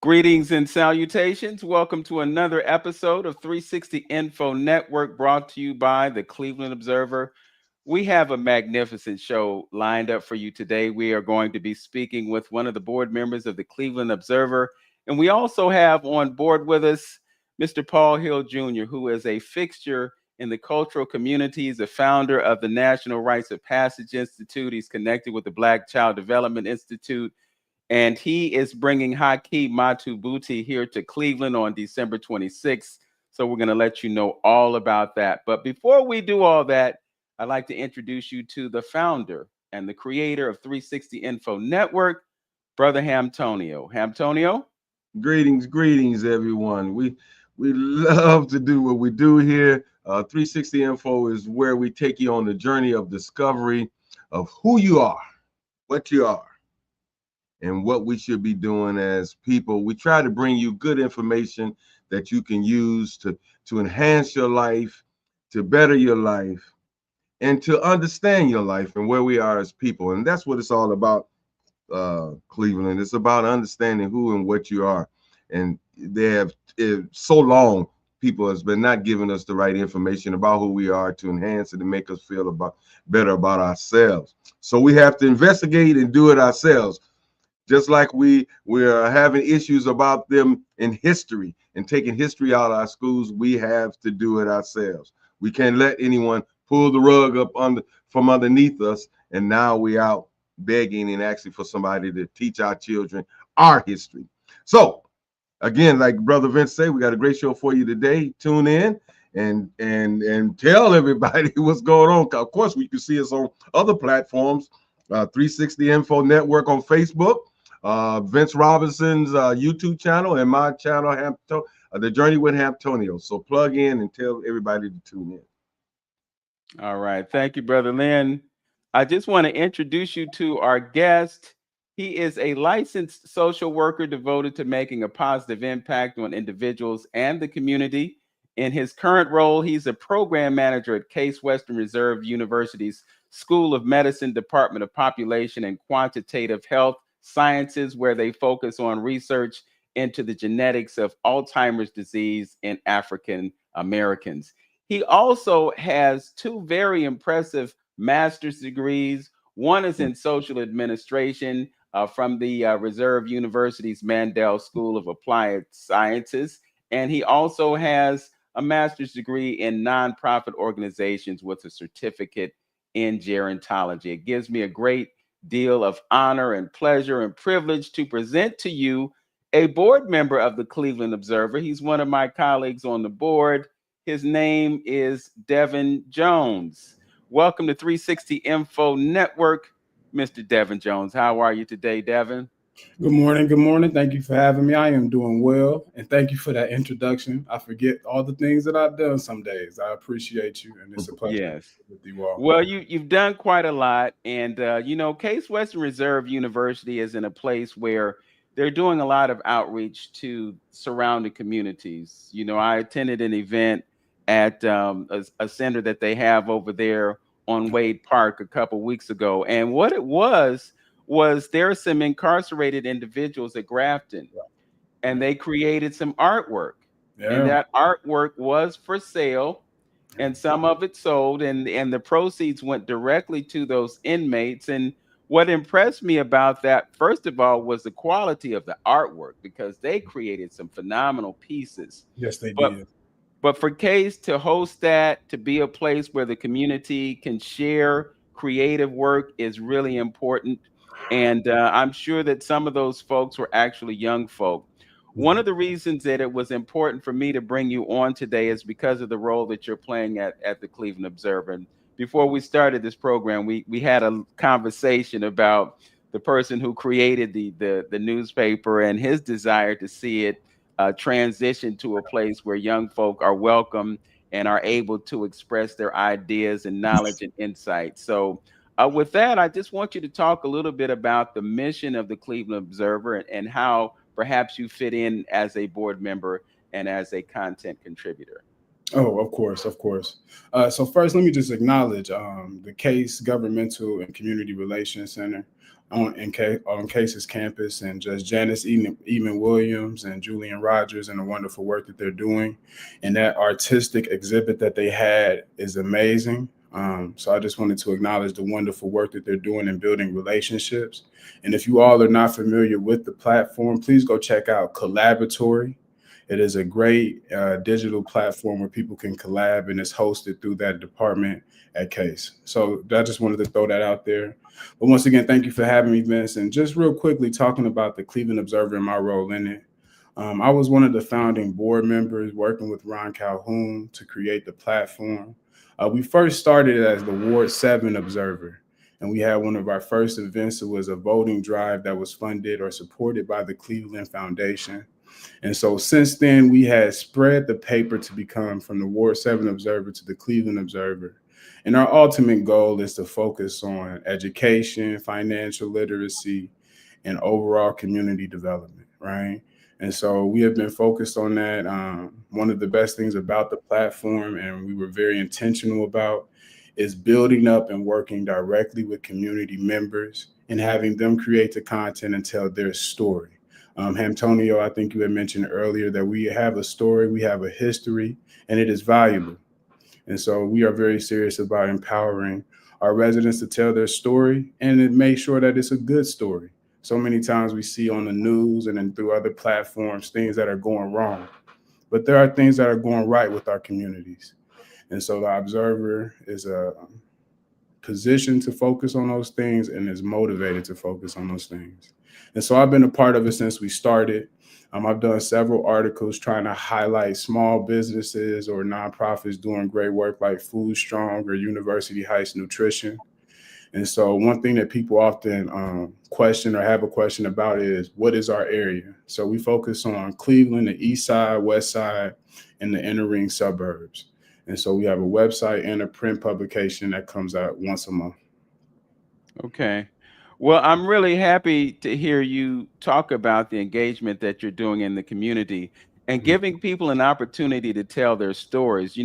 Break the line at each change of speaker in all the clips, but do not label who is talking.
Greetings and salutations. Welcome to another episode of 360 Info Network brought to you by the Cleveland Observer. We have a magnificent show lined up for you today. We are going to be speaking with one of the board members of the Cleveland Observer. And we also have on board with us Mr. Paul Hill Jr., who is a fixture in the cultural communities, a founder of the National Ries of Passage Institute. He's connected with the Black Child Development Institute, and he is bringing Haki Matubuti here to Cleveland on December 26th. So we're going to let you know all about that. But before we do all that, I'd like to introduce you to the founder and the creator of 360 Info Network, Brother Hamtonio. Hamtonio?
Greetings, everyone. We love to do what we do here. 360 Info is where we take you on the journey of discovery of who you are, what you are, and what we should be doing as people. We try to bring you good information that you can use to enhance your life, to better your life, and to understand your life and where we are as people. And that's what it's all about, Cleveland. It's about understanding who and what you are. And they have so long, people has been not giving us the right information about who we are to enhance it and make us feel better about ourselves. So we have to investigate and do it ourselves. Just like we're having issues about them in history and taking history out of our schools, we have to do it ourselves. We can't let anyone pull the rug up from underneath us, and now we're out begging and asking for somebody to teach our children our history. So again, like Brother Vince said, we got a great show for you today. Tune in and tell everybody what's going on. Of course, we can see us on other platforms, 360 Info Network on Facebook, Vince Robinson's YouTube channel, and my channel, The Journey with Hamtonio. So plug in and tell everybody to tune in.
All right. Thank you, Brother Lynn. I just want to introduce you to our guest. He is a licensed social worker devoted to making a positive impact on individuals and the community. In his current role, he's a program manager at Case Western Reserve University's School of Medicine, Department of Population and Quantitative Health Sciences, where they focus on research into the genetics of Alzheimer's disease in African Americans. He also has two very impressive master's degrees. One is in social administration from the Reserve University's Mandel School of Applied Sciences. And he also has a master's degree in nonprofit organizations with a certificate in gerontology. It gives me a great deal of honor and pleasure and privilege to present to you a board member of the Cleveland Observer. He's one of my colleagues on the board. His name is Devon Jones. Welcome to 360 Info Network, Mr. Devon Jones. How are you today, Devon?
Good morning. Good morning. Thank you for having me. I am doing well, and thank you for that introduction. I forget all the things that I've done some days. I appreciate you, and it's a pleasure
Yes.
with you all.
Well, you've done quite a lot, and Case Western Reserve University is in a place where they're doing a lot of outreach to surrounding communities. I attended an event at a center that they have over there on Wade Park a couple weeks ago, and what it was there are some incarcerated individuals at Grafton, and they created some artwork, and
Yeah.
that artwork was for sale, and some of it sold, and the proceeds went directly to those inmates. And what impressed me about that, first of all, was the quality of the artwork, because they created some phenomenal pieces.
Yes, they
But
did.
but for Case to host that, to be a place where the community can share creative work, is really important. And I'm sure that some of those folks were actually young folk. One of the reasons that it was important for me to bring you on today is because of the role that you're playing at the Cleveland Observer. And before we started this program, we had a conversation about the person who created the newspaper and his desire to see it transition to a place where young folk are welcome and are able to express their ideas and knowledge and insight. So with that, I just want you to talk a little bit about the mission of the Cleveland Observer, and how perhaps you fit in as a board member and as a content contributor.
Oh, of course, of course. So first, let me just acknowledge the Case Governmental and Community Relations Center. on Case's campus, and just Janice Even Williams and Julian Rogers and the wonderful work that they're doing. And that artistic exhibit that they had is amazing. So I just wanted to acknowledge the wonderful work that they're doing in building relationships. And if you all are not familiar with the platform, please go check out Collaboratory. It is a great digital platform where people can collab, and it's hosted through that department at Case. So I just wanted to throw that out there. But once again, thank you for having me, Vince. And just real quickly, talking about the Cleveland Observer and my role in it. I was one of the founding board members working with Ron Calhoun to create the platform. We first started as the Ward 7 Observer, and we had one of our first events. It was a voting drive that was funded or supported by the Cleveland Foundation. And so since then, we had spread the paper to become from the Ward 7 Observer to the Cleveland Observer. And our ultimate goal is to focus on education, financial literacy, and overall community development, right? And so we have been focused on that. One of the best things about the platform, and we were very intentional about, is building up and working directly with community members and having them create the content and tell their story. Antonio, I think you had mentioned earlier that we have a story, we have a history, and it is valuable. And so we are very serious about empowering our residents to tell their story and to make sure that it's a good story. So many times we see on the news and then through other platforms things that are going wrong, but there are things that are going right with our communities. And so the Observer is a positioned to focus on those things and is motivated to focus on those things. And so I've been a part of it since we started. I've done several articles trying to highlight small businesses or nonprofits doing great work like Food Strong or University Heights Nutrition. And so one thing that people often question or have a question about is, what is our area? So we focus on Cleveland, the east side, west side, and the inner ring suburbs. And so we have a website and a print publication that comes out once a month.
Okay. Well, I'm really happy to hear you talk about the engagement that you're doing in the community and giving people an opportunity to tell their stories.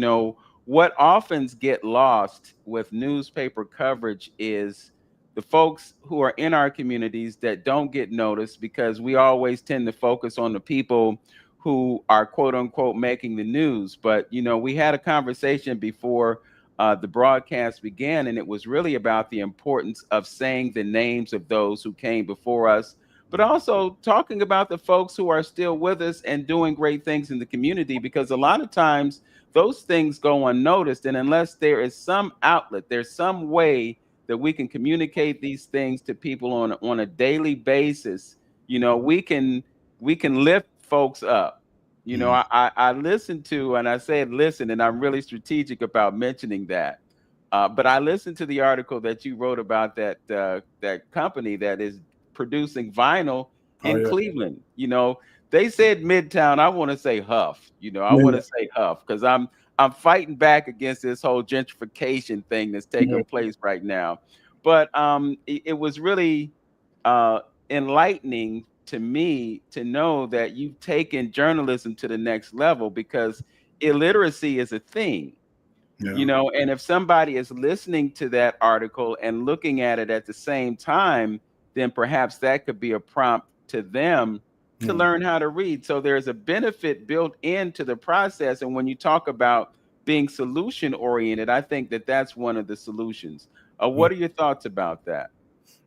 What often get lost with newspaper coverage is the folks who are in our communities that don't get noticed, because we always tend to focus on the people who are quote unquote making the news. But, we had a conversation before the broadcast began, and it was really about the importance of saying the names of those who came before us, but also talking about the folks who are still with us and doing great things in the community, because a lot of times those things go unnoticed. And unless there is some outlet, there's some way that we can communicate these things to people on a daily basis, we can lift folks up. I listened to, and I said listen, and I'm really strategic about mentioning that. But I listened to the article that you wrote about that company that is producing vinyl
Oh,
in
yeah.
Cleveland. They said Midtown. I want to say Huff. I want
Yeah.
to say Huff, because I'm fighting back against this whole gentrification thing that's
Yeah.
taking place right now. But it was really uh, enlightening to me to know that you've taken journalism to the next level, because illiteracy is a thing.
Yeah.
And if somebody is listening to that article and looking at it at the same time, then perhaps that could be a prompt to them to
Yeah.
learn how to read. So there's a benefit built into the process. And when you talk about being solution oriented, I think that that's one of the solutions. What are your thoughts about that?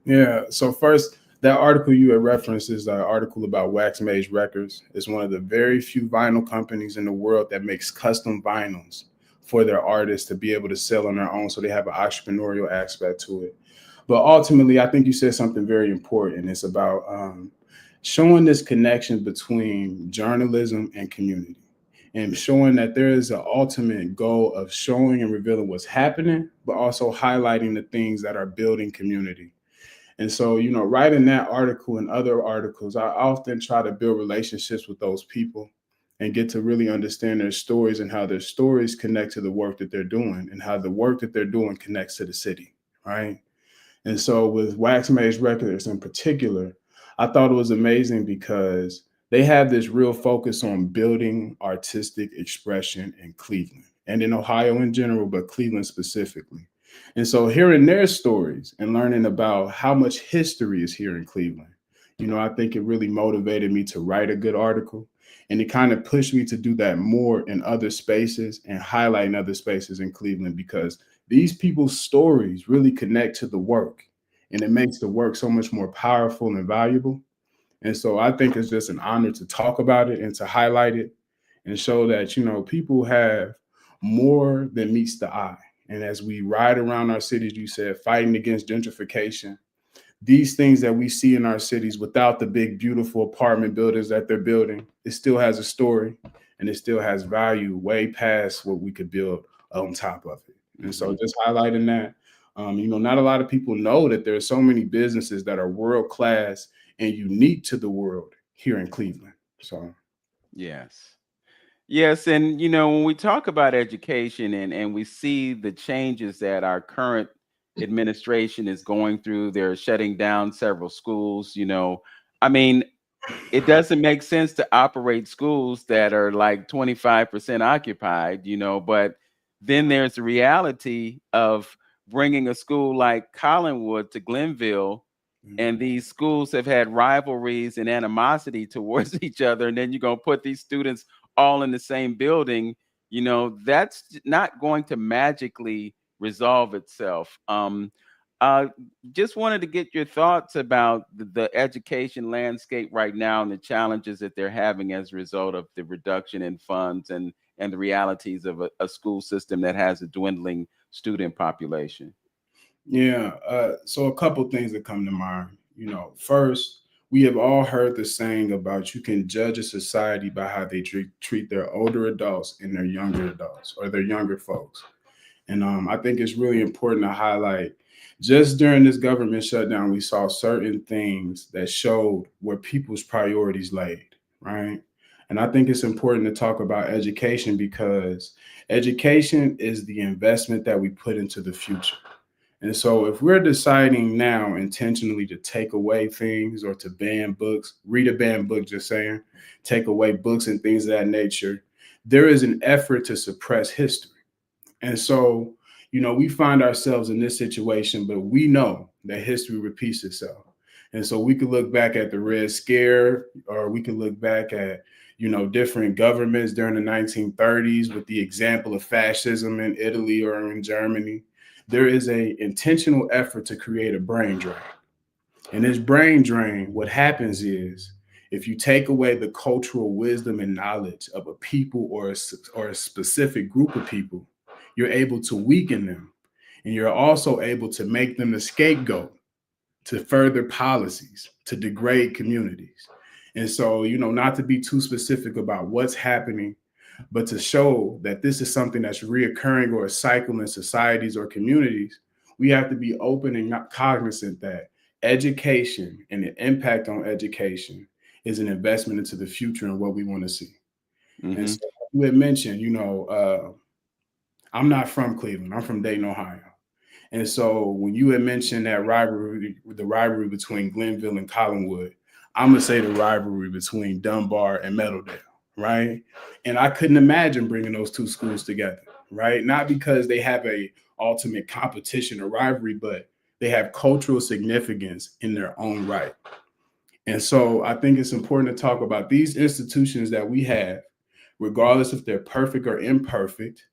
Yeah. So first, that article you had referenced is an article about Wax Mage Records. It's one of the very few vinyl companies in the world that makes custom vinyls for their artists to be able to sell on their own. So they have an entrepreneurial aspect to it. But ultimately, I think you said something very important. It's about showing this connection between journalism and community, and showing that there is an ultimate goal of showing and revealing what's happening, but also highlighting the things that are building community. And so, writing that article and other articles, I often try to build relationships with those people and get to really understand their stories and how their stories connect to the work that they're doing and how the work that they're doing connects to the city, right? And so with Wax Maze Records in particular, I thought it was amazing because they have this real focus on building artistic expression in Cleveland and in Ohio in general, but Cleveland specifically. And so hearing their stories and learning about how much history is here in Cleveland, I think it really motivated me to write a good article. And it kind of pushed me to do that more in other spaces and highlight in other spaces in Cleveland, because these people's stories really connect to the work, and it makes the work so much more powerful and valuable. And so I think it's just an honor to talk about it and to highlight it and show that, people have more than meets the eye. And as we ride around our cities, you said fighting against gentrification, these things that we see in our cities without the big, beautiful apartment buildings that they're building, it still has a story and it still has value way past what we could build on top of it. And so just highlighting that, not a lot of people know that there are so many businesses that are world class and unique to the world here in Cleveland. So,
Yes. Yes, and when we talk about education and we see the changes that our current administration is going through, they're shutting down several schools, I mean, it doesn't make sense to operate schools that are like 25% occupied, but then there's the reality of bringing a school like Collinwood to Glenville, and these schools have had rivalries and animosity towards each other, and then you're going to put these students all in the same building. That's not going to magically resolve itself. uh, just wanted to get your thoughts about the education landscape right now and the challenges that they're having as a result of the reduction in funds and the realities of a school system that has a dwindling student population.
yeah. So a couple things that come to mind. First, we have all heard the saying about you can judge a society by how they treat their older adults and their younger adults or their younger folks. And I think it's really important to highlight, just during this government shutdown, we saw certain things that showed where people's priorities laid, right? And I think it's important to talk about education, because education is the investment that we put into the future. And so if we're deciding now intentionally to take away things or to ban books, read a banned book, just saying, take away books and things of that nature, there is an effort to suppress history. And so, we find ourselves in this situation, but we know that history repeats itself. And so we could look back at the Red Scare, or we could look back at, different governments during the 1930s with the example of fascism in Italy or in Germany. There is a intentional effort to create a brain drain. And this brain drain, what happens is, if you take away the cultural wisdom and knowledge of a people or a specific group of people, you're able to weaken them. And you're also able to make them the scapegoat to further policies, to degrade communities. And so, not to be too specific about what's happening, but to show that this is something that's reoccurring or a cycle in societies or communities, we have to be open and not cognizant that education and the impact on education is an investment into the future and what we want to see. And
Hmm.
so you had mentioned, I'm not from Cleveland. I'm from Dayton, Ohio. And so when you had mentioned that rivalry, the rivalry between Glenville and Collinwood, I'm gonna say the rivalry between Dunbar and Meadowdale, right? And I couldn't imagine bringing those two schools together, right? Not because they have a ultimate competition or rivalry, but they have cultural significance in their own right. And so I think it's important to talk about these institutions that we have, regardless if they're perfect or imperfect.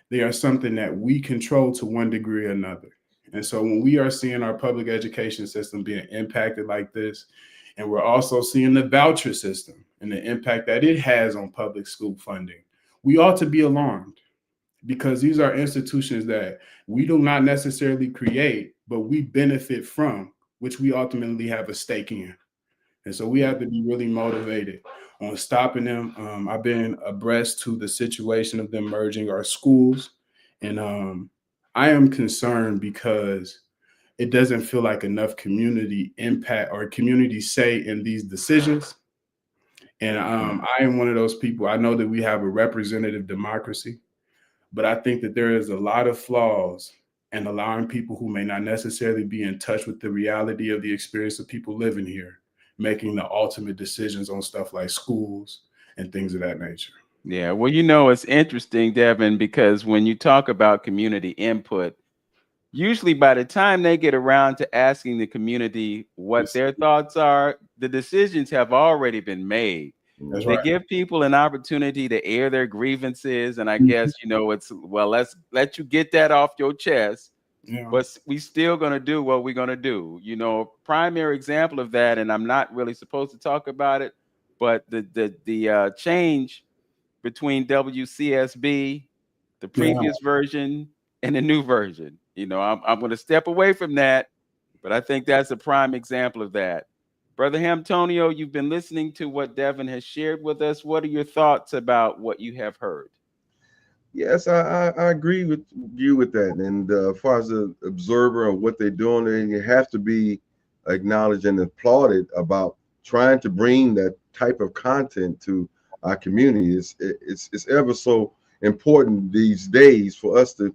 They are something that we control to one degree or another. And so when we are seeing our public education system being impacted like this, and we're also seeing the voucher system and the impact that it has on public school funding, we ought to be alarmed, because these are institutions that we do not necessarily create, but we benefit from, which we ultimately have a stake in. And so we have to be really motivated on stopping them. I've been abreast to the situation of them merging our schools. And I am concerned because it doesn't feel like enough community impact or community say in these decisions. And I am one of those people. I know that we have a representative democracy, but I think that there is a lot of flaws in allowing people who may not necessarily be in touch with the reality of the experience of people living here making the ultimate decisions on stuff like schools and things of that nature.
Yeah, well, it's interesting, Devin, because when you talk about community input, usually by the time they get around to asking the community what their thoughts are, the decisions have already been made.
That's
They
right.
give people an opportunity to air their grievances, and I guess, it's, well, let's let you get that off your chest,
Yeah.
but we still going to do what we're going to do. Primary example of that, and I'm not really supposed to talk about it, but the change between WCSB, the
Yeah.
previous version, and the new version. I'm going to step away from that, but I think that's a prime example of that. Brother Hamtonio, you've been listening to what Devon has shared with us. What are your thoughts about what you have heard?
Yes, I agree with you with that. And as far as the observer of what they're doing, then you have to be acknowledged and applauded about trying to bring that type of content to our community. It's ever so important these days for us to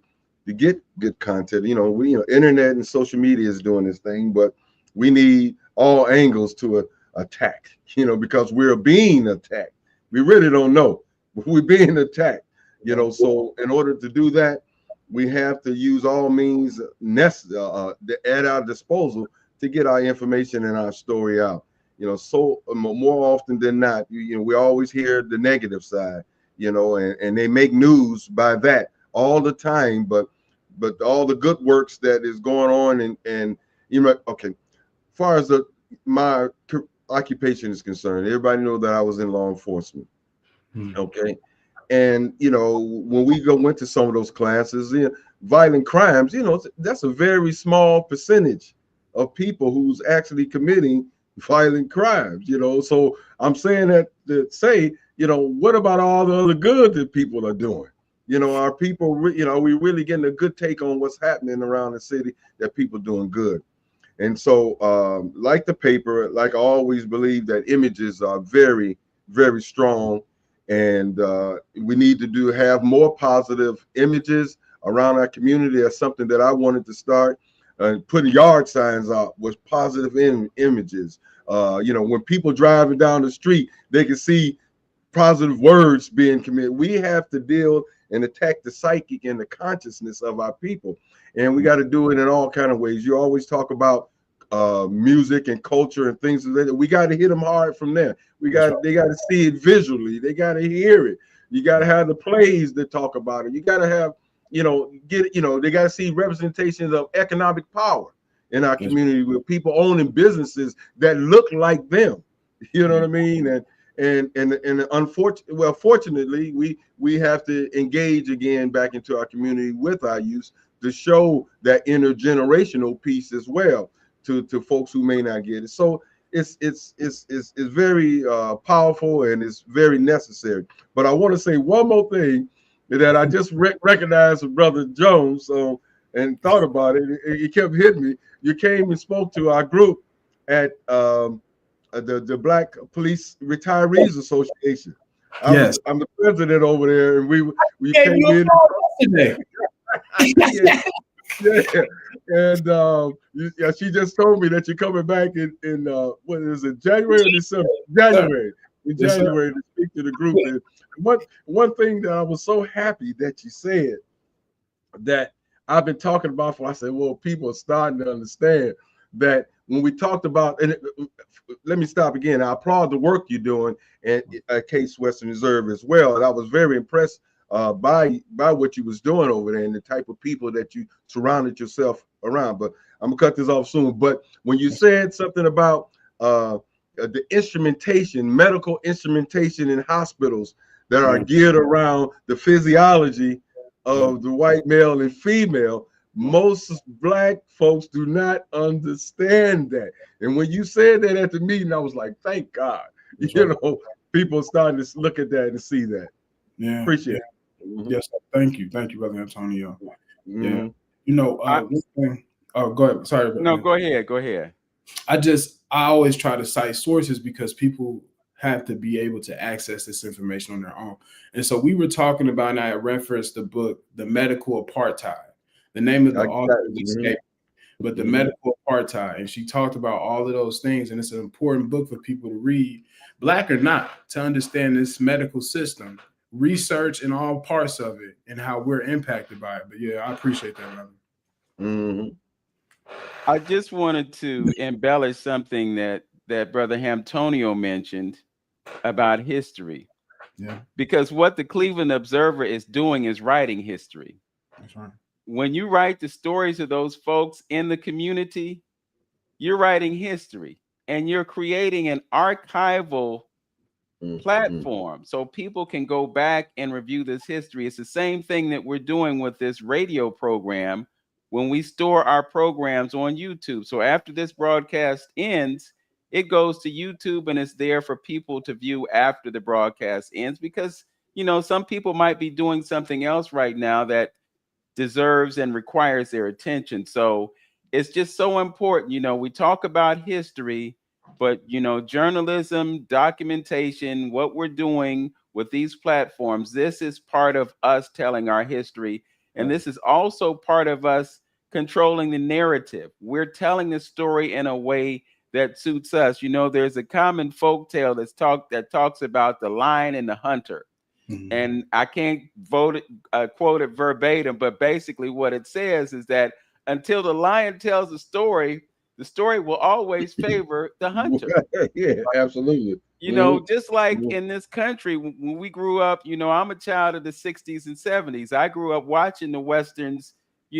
get good content. Internet and social media is doing this thing, but we need all angles to attack. Because we're being attacked. We really don't know, but we're being attacked. So in order to do that, we have to use all means at our disposal to get our information and our story out. So more often than not, we always hear the negative side, and they make news by that all the time. But all the good works that is going on, and okay, as far as my occupation is concerned, everybody know that I was in law enforcement. Okay. And when we went to some of those classes, violent crimes, that's a very small percentage of people who's actually committing violent crimes. So I'm saying that to say, what about all the other good that people are doing? Our people, we really getting a good take on what's happening around the city, that people doing good. And so, like the paper, like I always believe that images are very, very strong, and we need to have more positive images around our community. That's something that I wanted to start. Putting yard signs out with positive images. When people driving down the street, they can see positive words being committed. We have to deal and attack the psychic and the consciousness of our people, and we got to do it in all kind of ways. You always talk about music and culture and things like that. We got to hit them hard from there. They got to see it visually. They got to hear it. You got to have the plays that talk about it. You got to have, they got to see representations of economic power in our community, with people owning businesses that look like them. You know what I mean? And fortunately, we have to engage again back into our community with our youth to show that intergenerational piece as well to folks who may not get it. So it's very powerful, and it's very necessary. But I want to say one more thing that I just recognized with Brother Jones and thought about it. It kept hitting me. You came and spoke to our group at the Black Police Retirees Association. I'm the president over there, and we came in. Yeah. And she just told me that you're coming back in what is it, January or December? January. In January to speak to the group. And one thing that I was so happy that you said that I've been talking about for, I said, well, people are starting to understand that when we talked about, and let me stop again. I applaud the work you're doing at Case Western Reserve as well. And I was very impressed by what you was doing over there and the type of people that you surrounded yourself around. But I'm gonna cut this off soon. But when you said something about the instrumentation, medical instrumentation in hospitals that are geared around the physiology of the white male and female, most Black folks do not understand that. And when you said that at the meeting, I was like, thank God. People are starting to look at that and see that.
Yeah.
Appreciate it.
Yes, thank you, Brother Antonio. Yeah,
one
thing. Oh, go ahead. Sorry.
No, go ahead.
I always try to cite sources because people have to be able to access this information on their own. And so we were talking about, and I referenced the book, The Medical Apartheid. The name of the author is escaped, but The Medical Apartheid. And she talked about all of those things. And it's an important book for people to read, Black or not, to understand this medical system, research in all parts of it, and how we're impacted by it. But yeah, I appreciate that, brother.
Mhm.
I just wanted to embellish something that Brother Hamtonio mentioned about history,
Yeah,
because what the Cleveland Observer is doing is writing history.
that's right.
When you write the stories of those folks in the community, you're writing history and you're creating an archival
Mhm.
platform so people can go back and review this history. It's the same thing that we're doing with this radio program when we store our programs on YouTube. So after this broadcast ends, it goes to YouTube and it's there for people to view after the broadcast ends, because some people might be doing something else right now that deserves and requires their attention. So it's just so important. We talk about history, but journalism, documentation, what we're doing with these platforms, this is part of us telling our history. And
Right.
this is also part of us controlling the narrative. We're telling the story in a way that suits us. There's a common folk tale that talks about the lion and the hunter,
Mhm.
and I can't quote it verbatim, but basically what it says is that until the lion tells the story will always favor the hunter.
Yeah, absolutely.
Just like
Mhm.
in this country, when we grew up, I'm a child of the 60s and 70s. I grew up watching the Westerns,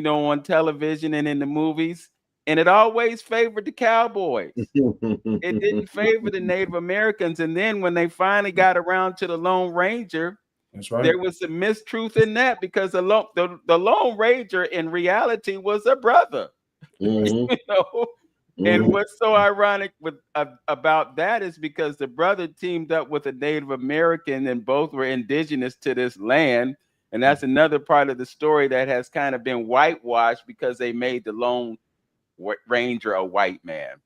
on television and in the movies, and it always favored the cowboys. It didn't favor the Native Americans. And then when they finally got around to the Lone Ranger,
That's right.
there was some mistruth in that, because the Lone Ranger in reality was a brother.
Mhm.
you know. And
Mhm.
what's so ironic about that is because the brother teamed up with a Native American, and both were indigenous to this land. And that's another part of the story that has kind of been whitewashed because they made the Lone Ranger a white man.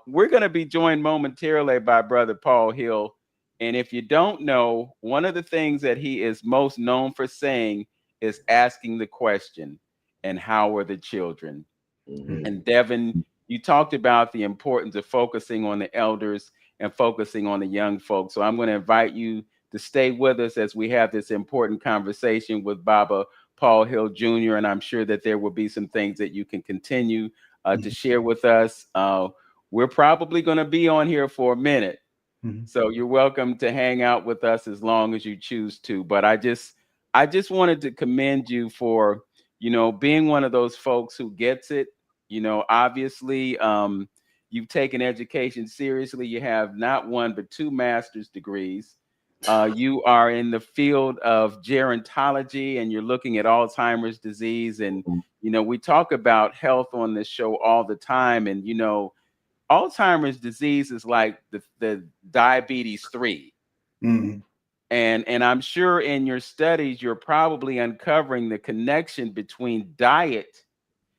We're going to be joined momentarily by Brother Paul Hill. And if you don't know, one of the things that he is most known for saying is asking the question, and how are the children?
Mhm.
And Devon, you talked about the importance of focusing on the elders and focusing on the young folks. So I'm going to invite you to stay with us as we have this important conversation with Baba Paul Hill Jr. And I'm sure that there will be some things that you can continue to
Mhm.
share with us. We're probably going to be on here for a minute,
Mhm.
so you're welcome to hang out with us as long as you choose to. But I just wanted to commend you for, being one of those folks who gets it. Obviously, you've taken education seriously. You have not one but two master's degrees. You are in the field of gerontology, and you're looking at Alzheimer's disease. And we talk about health on this show all the time. And Alzheimer's disease is like the diabetes 3.
Mhm.
And I'm sure in your studies you're probably uncovering the connection between diet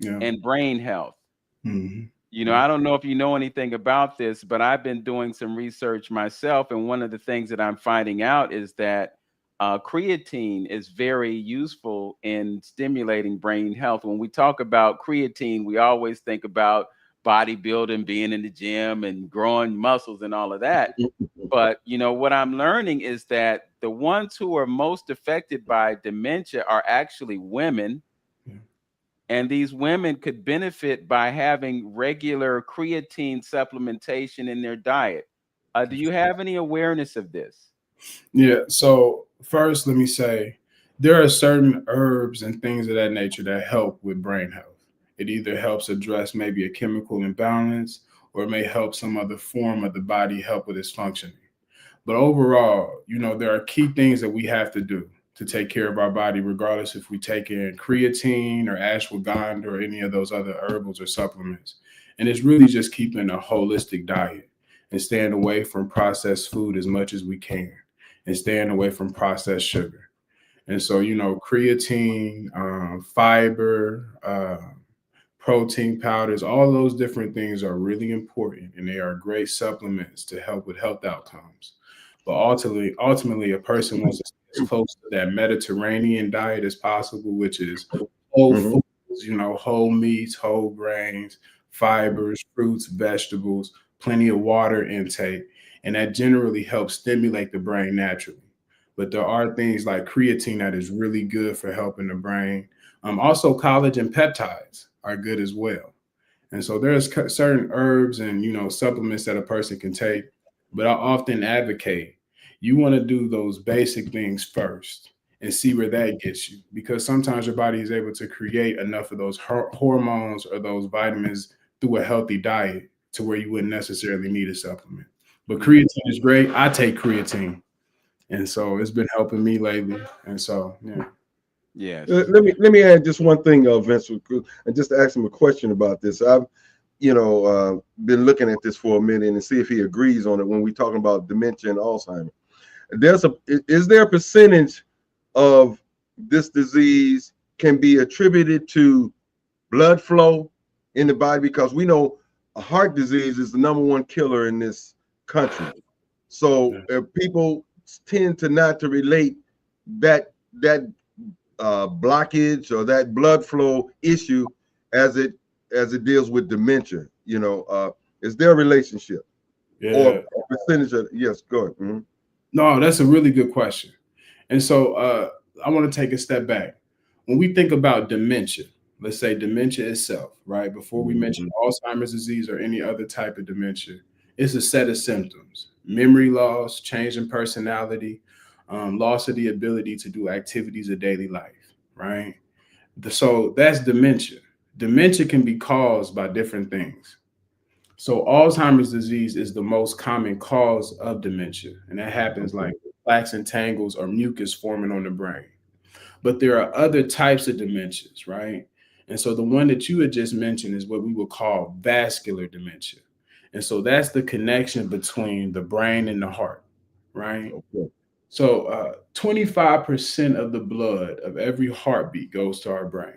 Yeah.
and brain health.
Mhm.
I don't know if you know anything about this, but I've been doing some research myself, and one of the things that I'm finding out is that creatine is very useful in stimulating brain health. When we talk about creatine, we always think about bodybuilding, being in the gym and growing muscles and all of that. But what I'm learning is that the ones who are most affected by dementia are actually women,
Yeah.
and these women could benefit by having regular creatine supplementation in their diet. Do you have any awareness of this?
Yeah. So first, let me say there are certain herbs and things of that nature that help with brain health. It either helps address maybe a chemical imbalance, or it may help some other form of the body help with its functioning. But overall, there are key things that we have to do to take care of our body, regardless if we take in creatine or ashwagandha or any of those other herbals or supplements. And it's really just keeping a holistic diet and staying away from processed food as much as we can, and staying away from processed sugar. And so, creatine, fiber, protein powders, all those different things are really important, and they are great supplements to help with health outcomes. But ultimately, a person wants to stay as close to that Mediterranean diet as possible, which is whole
Mhm.
foods, whole meats, whole grains, fibers, fruits, vegetables, plenty of water intake. And that generally helps stimulate the brain naturally. But there are things like creatine that is really good for helping the brain. Also, collagen peptides are good as well. And so there's certain herbs and, supplements that a person can take, but I often advocate you want to do those basic things first and see where that gets you, because sometimes your body is able to create enough of those hormones or those vitamins through a healthy diet to where you wouldn't necessarily need a supplement. But creatine is great. I take creatine, and so it's been helping me lately. And so, yeah.
Yes.
Let me add just one thing, Vince, and just ask him a question about this. I've, been looking at this for a minute and see if he agrees on it when we're talking about dementia and Alzheimer's. Is there a percentage of this disease can be attributed to blood flow in the body? Because we know a heart disease is the #1 killer in this country. So people tend to not to relate that blockage or that blood flow issue as it deals with dementia. Is there a relationship or a percentage of? Yes, go ahead. Mm-hmm.
No, that's a really good question. And so I want to take a step back. When we think about dementia, let's say dementia itself, right? Before we mention Alzheimer's disease or any other type of dementia, it's a set of symptoms: memory loss, change in personality, loss of the ability to do activities of daily life, right? So that's dementia. Dementia can be caused by different things. So Alzheimer's disease is the most common cause of dementia, and that happens like plaques and tangles or mucus forming on the brain. But there are other types of dementias, right? And so the one that you had just mentioned is what we would call vascular dementia. And so that's the connection between the brain and the heart, right?
Okay.
So 25% of the blood of every heartbeat goes to our brain.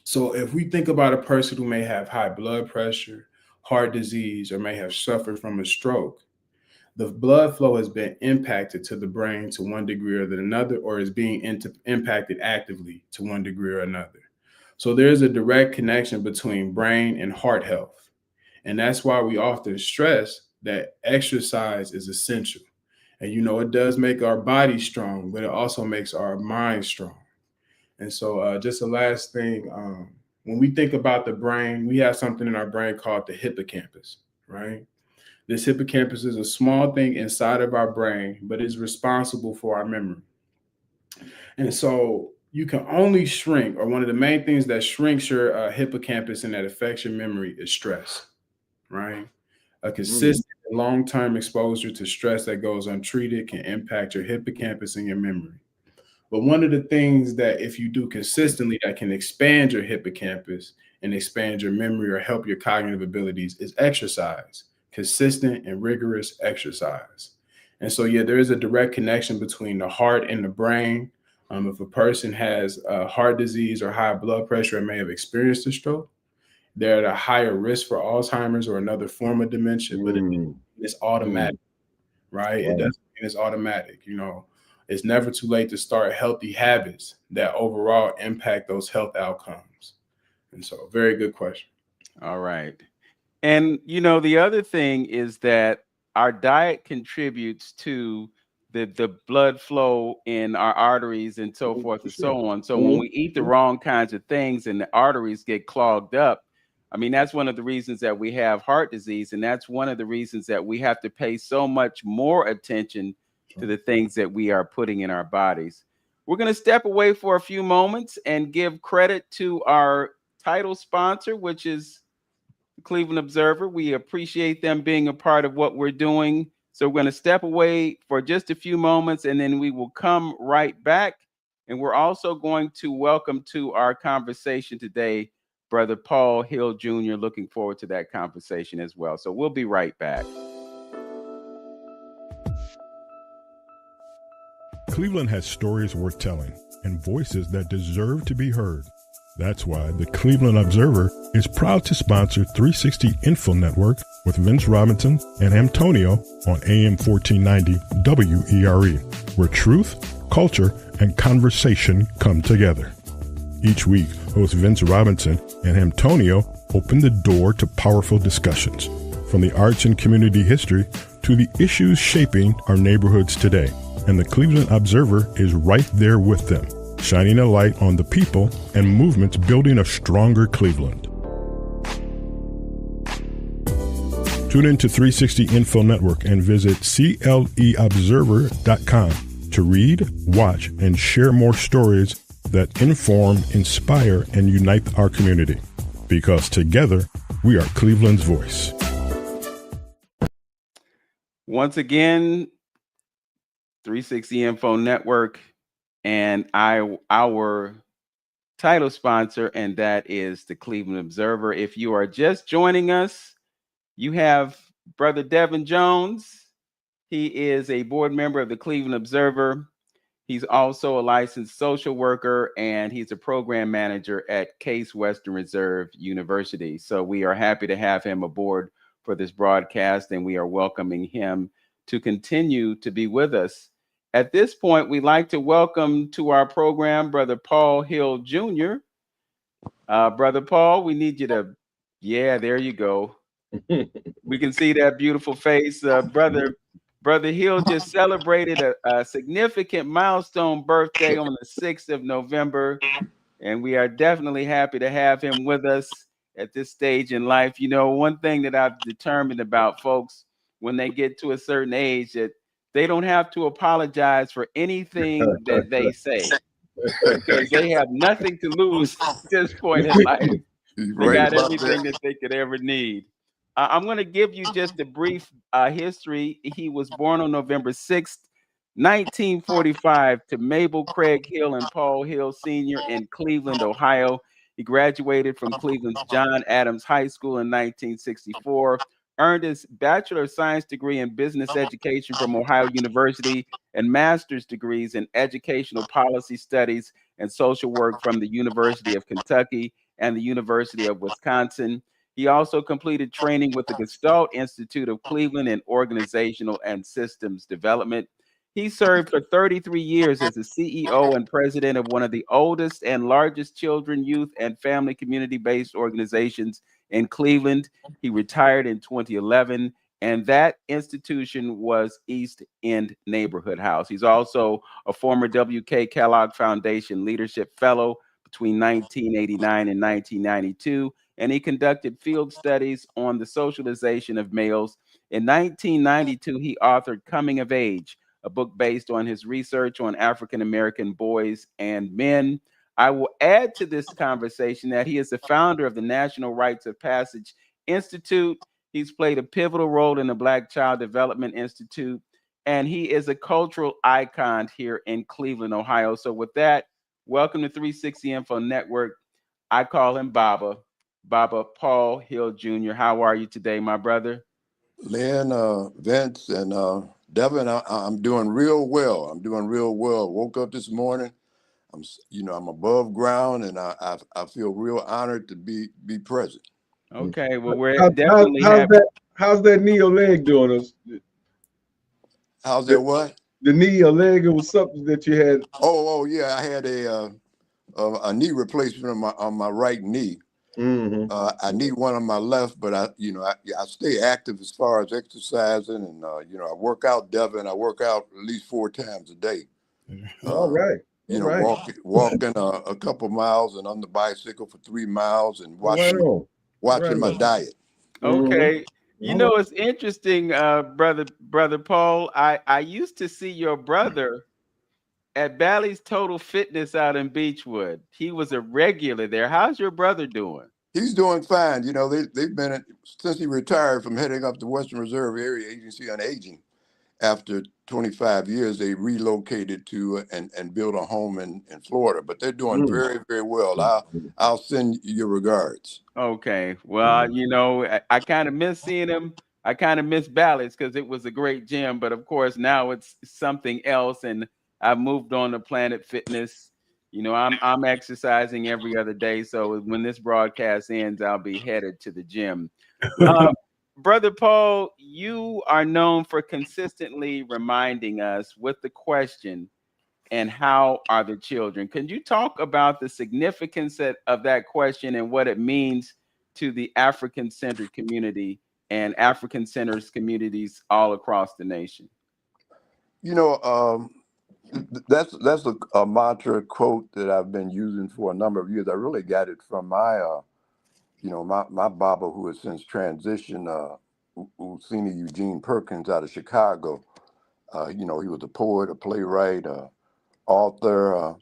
So if we think about a person who may have high blood pressure, heart disease, or may have suffered from a stroke, the blood flow has been impacted to the brain to one degree or another, or is being impacted actively to one degree or another. So there's a direct connection between brain and heart health. And that's why we often stress that exercise is essential. And, it does make our body strong, but it also makes our mind strong. And so just the last thing, when we think about the brain, we have something in our brain called the hippocampus, right? This hippocampus is a small thing inside of our brain, but it's responsible for our memory. And so you can only shrink, or one of the main things that shrinks your hippocampus and that affects your memory is stress, right? A consistent long-term exposure to stress that goes untreated can impact your hippocampus and your memory. But one of the things that if you do consistently that can expand your hippocampus and expand your memory or help your cognitive abilities is exercise, consistent and rigorous exercise. And so, there is a direct connection between the heart and the brain. If a person has heart disease or high blood pressure and may have experienced a stroke, they're at a higher risk for Alzheimer's or another form of dementia, but it's automatic, right? It doesn't mean it's automatic. It's never too late to start healthy habits that overall impact those health outcomes. And so, very good question.
All right. And, the other thing is that our diet contributes to the blood flow in our arteries and so forth and so on. So when we eat the wrong kinds of things and the arteries get clogged up, that's one of the reasons that we have heart disease. And that's one of the reasons that we have to pay so much more attention to the things that we are putting in our bodies. We're going to step away for a few moments and give credit to our title sponsor, which is the Cleveland Observer. We appreciate them being a part of what we're doing. So we're going to step away for just a few moments, and then we will come right back. And we're also going to welcome to our conversation today, Brother Paul Hill Jr. Looking forward to that conversation as well. So we'll be right back.
Cleveland has stories worth telling and voices that deserve to be heard. That's why the Cleveland Observer is proud to sponsor 360 Info Network with Vince Robinson and Antonio on AM 1490 WERE, where truth, culture, and conversation come together. Each week, host Vince Robinson and Antonio open the door to powerful discussions, from the arts and community history to the issues shaping our neighborhoods today. And the Cleveland Observer is right there with them, shining a light on the people and movements building a stronger Cleveland. Tune in to 360 Info Network and visit cleobserver.com to read, watch, and share more stories that inform, inspire, and unite our community. Because together, we are Cleveland's voice.
Once again, 360 Info Network and our title sponsor, and that is the Cleveland Observer. If you are just joining us, you have Brother Devon Jones. He is a board member of the Cleveland Observer. He's also a licensed social worker, and he's a program manager at Case Western Reserve University. So we are happy to have him aboard for this broadcast, and we are welcoming him to continue to be with us. At this point, we'd like to welcome to our program Brother Paul Hill Jr. Brother Paul, we need you to, yeah, there you go. We can see that beautiful face. Brother Hill just celebrated a significant milestone birthday on the 6th of November, and we are definitely happy to have him with us at this stage in life. You know, one thing that I've determined about folks when they get to a certain age, that they don't have to apologize for anything that they say because they have nothing to lose at this point in life. They got everything that they could ever need. I'm going to give you just a brief history. He was born on November 6th, 1945, to Mabel Craig Hill and Paul Hill Sr. in Cleveland, Ohio. He graduated from Cleveland's John Adams High School in 1964, earned his Bachelor of Science degree in Business Education from Ohio University, and master's degrees in Educational Policy Studies and Social Work from the University of Kentucky and the University of Wisconsin. He also completed training with the Gestalt Institute of Cleveland in organizational and systems development. He served for 33 years as the CEO and president of one of the oldest and largest children, youth, and family community-based organizations in Cleveland. He retired in 2011, and that institution was East End Neighborhood House. He's also a former W.K. Kellogg Foundation Leadership Fellow between 1989 and 1992, and he conducted field studies on the socialization of males. In 1992, he authored Coming of Age, a book based on his research on African-American boys and men. I will add to this conversation that he is the founder of the National Rites of Passage Institute. He's played a pivotal role in the Black Child Development Institute, and he is a cultural icon here in Cleveland, Ohio. So with that, welcome to 360 Info Network. I call him Baba Paul Hill Jr. How are you today, my brother?
Lynn, Vince, and Devon, I'm doing real well. I'm doing real well. Woke up this morning. I'm above ground, and I feel real honored to be present.
Okay, well, we're definitely
how's that knee or leg doing us?
How's that what?
The knee or leg, it was something that you had.
Oh yeah, I had a knee replacement on my right knee.
Mm-hmm.
I need one on my left, but I stay active as far as exercising, and I work out, Devon. I work out at least 4 times a day.
All right.
Walking a couple miles and on the bicycle for 3 miles and watching my diet.
Okay.
Mm-hmm.
You know, it's interesting, brother Paul. I used to see your brother at Bally's Total Fitness out in Beechwood. He was a regular there. How's your brother doing?
He's doing fine. They've been, since he retired from heading up the Western Reserve Area Agency on Aging. After 25 years, they relocated to and built a home in Florida. But they're doing very, very well. I'll send your regards.
Okay. Well, I kind of miss seeing him. I kind of miss Bally's because it was a great gym. But of course, now it's something else. And I've moved on to Planet Fitness. I'm exercising every other day. So when this broadcast ends, I'll be headed to the gym. Brother Paul, you are known for consistently reminding us with the question, and how are the children? Can you talk about the significance of that question and what it means to the African-centered community and African-centered communities all across the nation?
That's a mantra quote that I've been using for a number of years. I really got it from my my Baba, who has since transitioned, Usini Eugene Perkins out of Chicago. He was a poet, a playwright, author.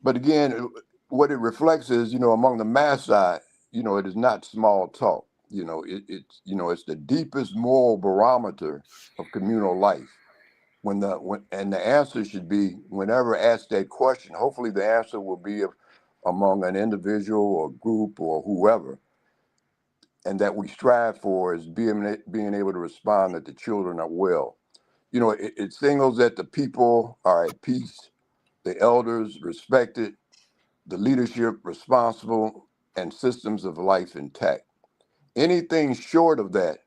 But again, what it reflects is, among the mass side, it is not small talk. It's the deepest moral barometer of communal life. And the answer should be, whenever asked that question, hopefully the answer will be among an individual or group or whoever, and that we strive for is being able to respond that the children are well. It signals that the people are at peace, the elders respected, the leadership responsible, and systems of life intact. Anything short of that,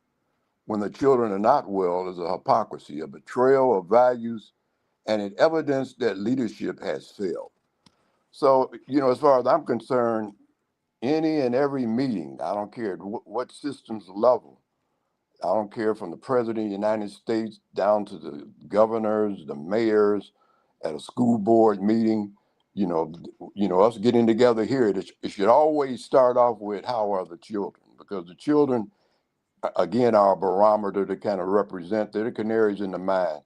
when the children are not well, is a hypocrisy, a betrayal of values, and an evidence that leadership has failed. So, as far as I'm concerned, any and every meeting, I don't care what systems level, I don't care from the President of the United States down to the governors, the mayors, at a school board meeting, us getting together here, it should always start off with how are the children, because the children, again, are a barometer to kind of represent, they're the canaries in the mine,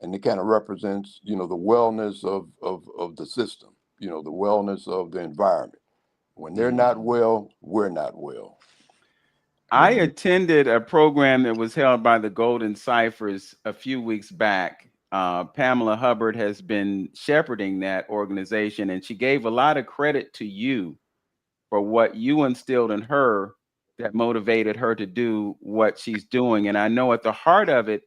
and it kind of represents, the wellness of the system, the wellness of the environment. When they're not well, we're not well.
I attended a program that was held by the Golden Ciphers a few weeks back. Pamela Hubbard has been shepherding that organization, and she gave a lot of credit to you for what you instilled in her that motivated her to do what she's doing. And I know at the heart of it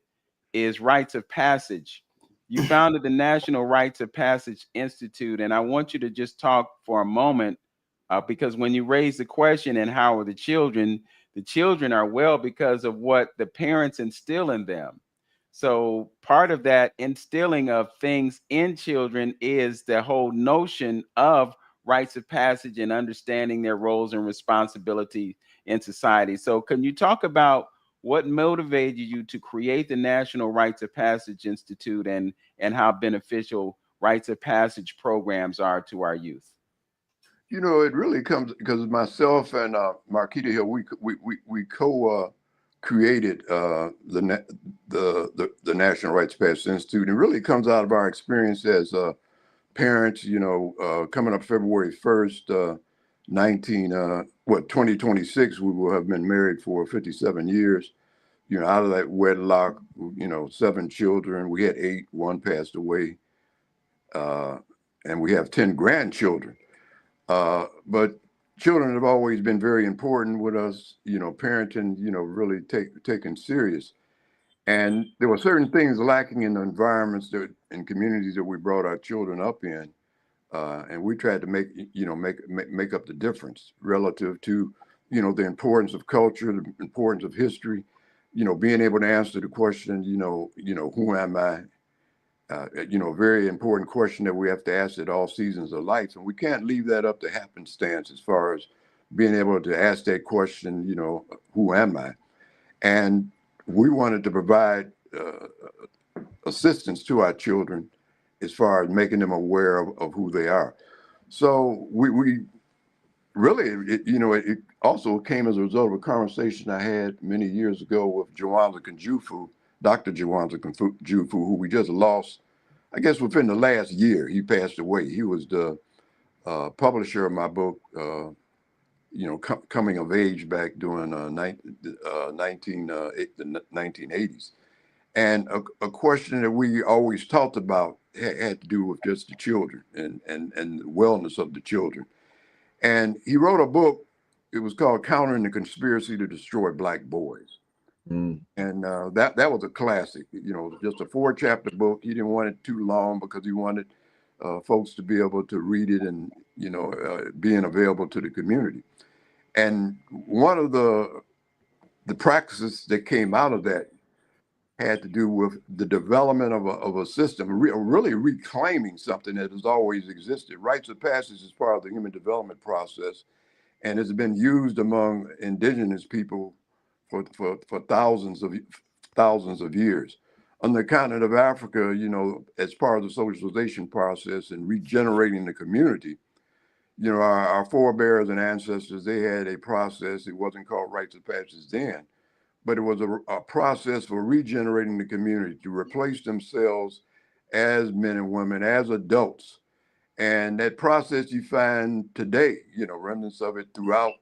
is rites of passage. You founded the National Rites of Passage Institute, and I want you to just talk for a moment because when you raise the question, and how are the children are well because of what the parents instill in them. So part of that instilling of things in children is the whole notion of rites of passage and understanding their roles and responsibilities in society. So can you talk about what motivated you to create the National Rites of Passage Institute, and how beneficial rites of passage programs are to our youth?
It really comes because myself and Marquita Hill, we co-created the National Rights Passage Institute. It really comes out of our experience as parents. Coming up February 1st, 2026, we will have been married for 57 years. Out of that wedlock, 7 children. We had 8. One passed away, and we have 10 grandchildren. But children have always been very important with us, parenting, really taken serious. And there were certain things lacking in the environments and communities that we brought our children up in. And we tried to make up the difference relative to, the importance of culture, the importance of history, being able to answer the question, who am I? A very important question that we have to ask at all seasons of life. And we can't leave that up to happenstance as far as being able to ask that question, who am I? And we wanted to provide assistance to our children as far as making them aware of who they are. So we really, it also came as a result of a conversation I had many years ago with Jawanza Kunjufu, Dr. Jawanza Kunjufu, who we just lost, I guess within the last year. He passed away. He was the publisher of my book, Coming of Age, back during the 1980s. And a question that we always talked about had to do with just the children and the wellness of the children. And he wrote a book. It was called Countering the Conspiracy to Destroy Black Boys. And that was a classic, just a 4-chapter book. He didn't want it too long because he wanted folks to be able to read it and, being available to the community. And one of the practices that came out of that had to do with the development of a system, really reclaiming something that has always existed. Rites of passage is part of the human development process, and it's been used among indigenous people for thousands of years. on the continent of Africa, you know, as part of the socialization process and regenerating the community, you know, our forebears and ancestors, they had a process. It wasn't called rites of passage then, but it was a process for regenerating the community to replace themselves as men and women, as adults. And that process you find today, you know, remnants of it throughout,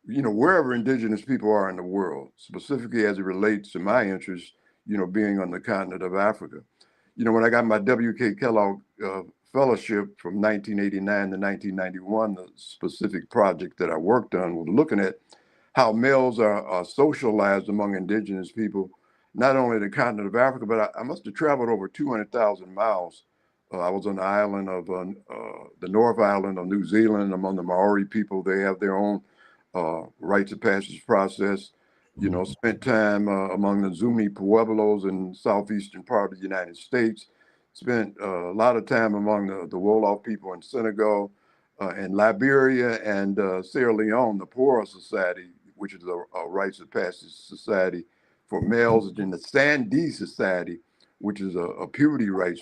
you know, wherever indigenous people are in the world, specifically as it relates to my interest, you know, being on the continent of Africa. You know, when I got my W.K. Kellogg fellowship from 1989 to 1991, the specific project that I worked on was looking at how males are socialized among indigenous people, not only the continent of Africa, but I must have traveled over 200,000 miles. I was on the island of the North Island of New Zealand among the Maori people. They have their own rites of passage process. You know, spent time among the Zuni Pueblos in southeastern part of the United States. Spent a lot of time among the Wolof people in Senegal, in Liberia and Sierra Leone, the Pora Society, which is a rites of passage society for males, and the Sandee Society, which is a puberty rites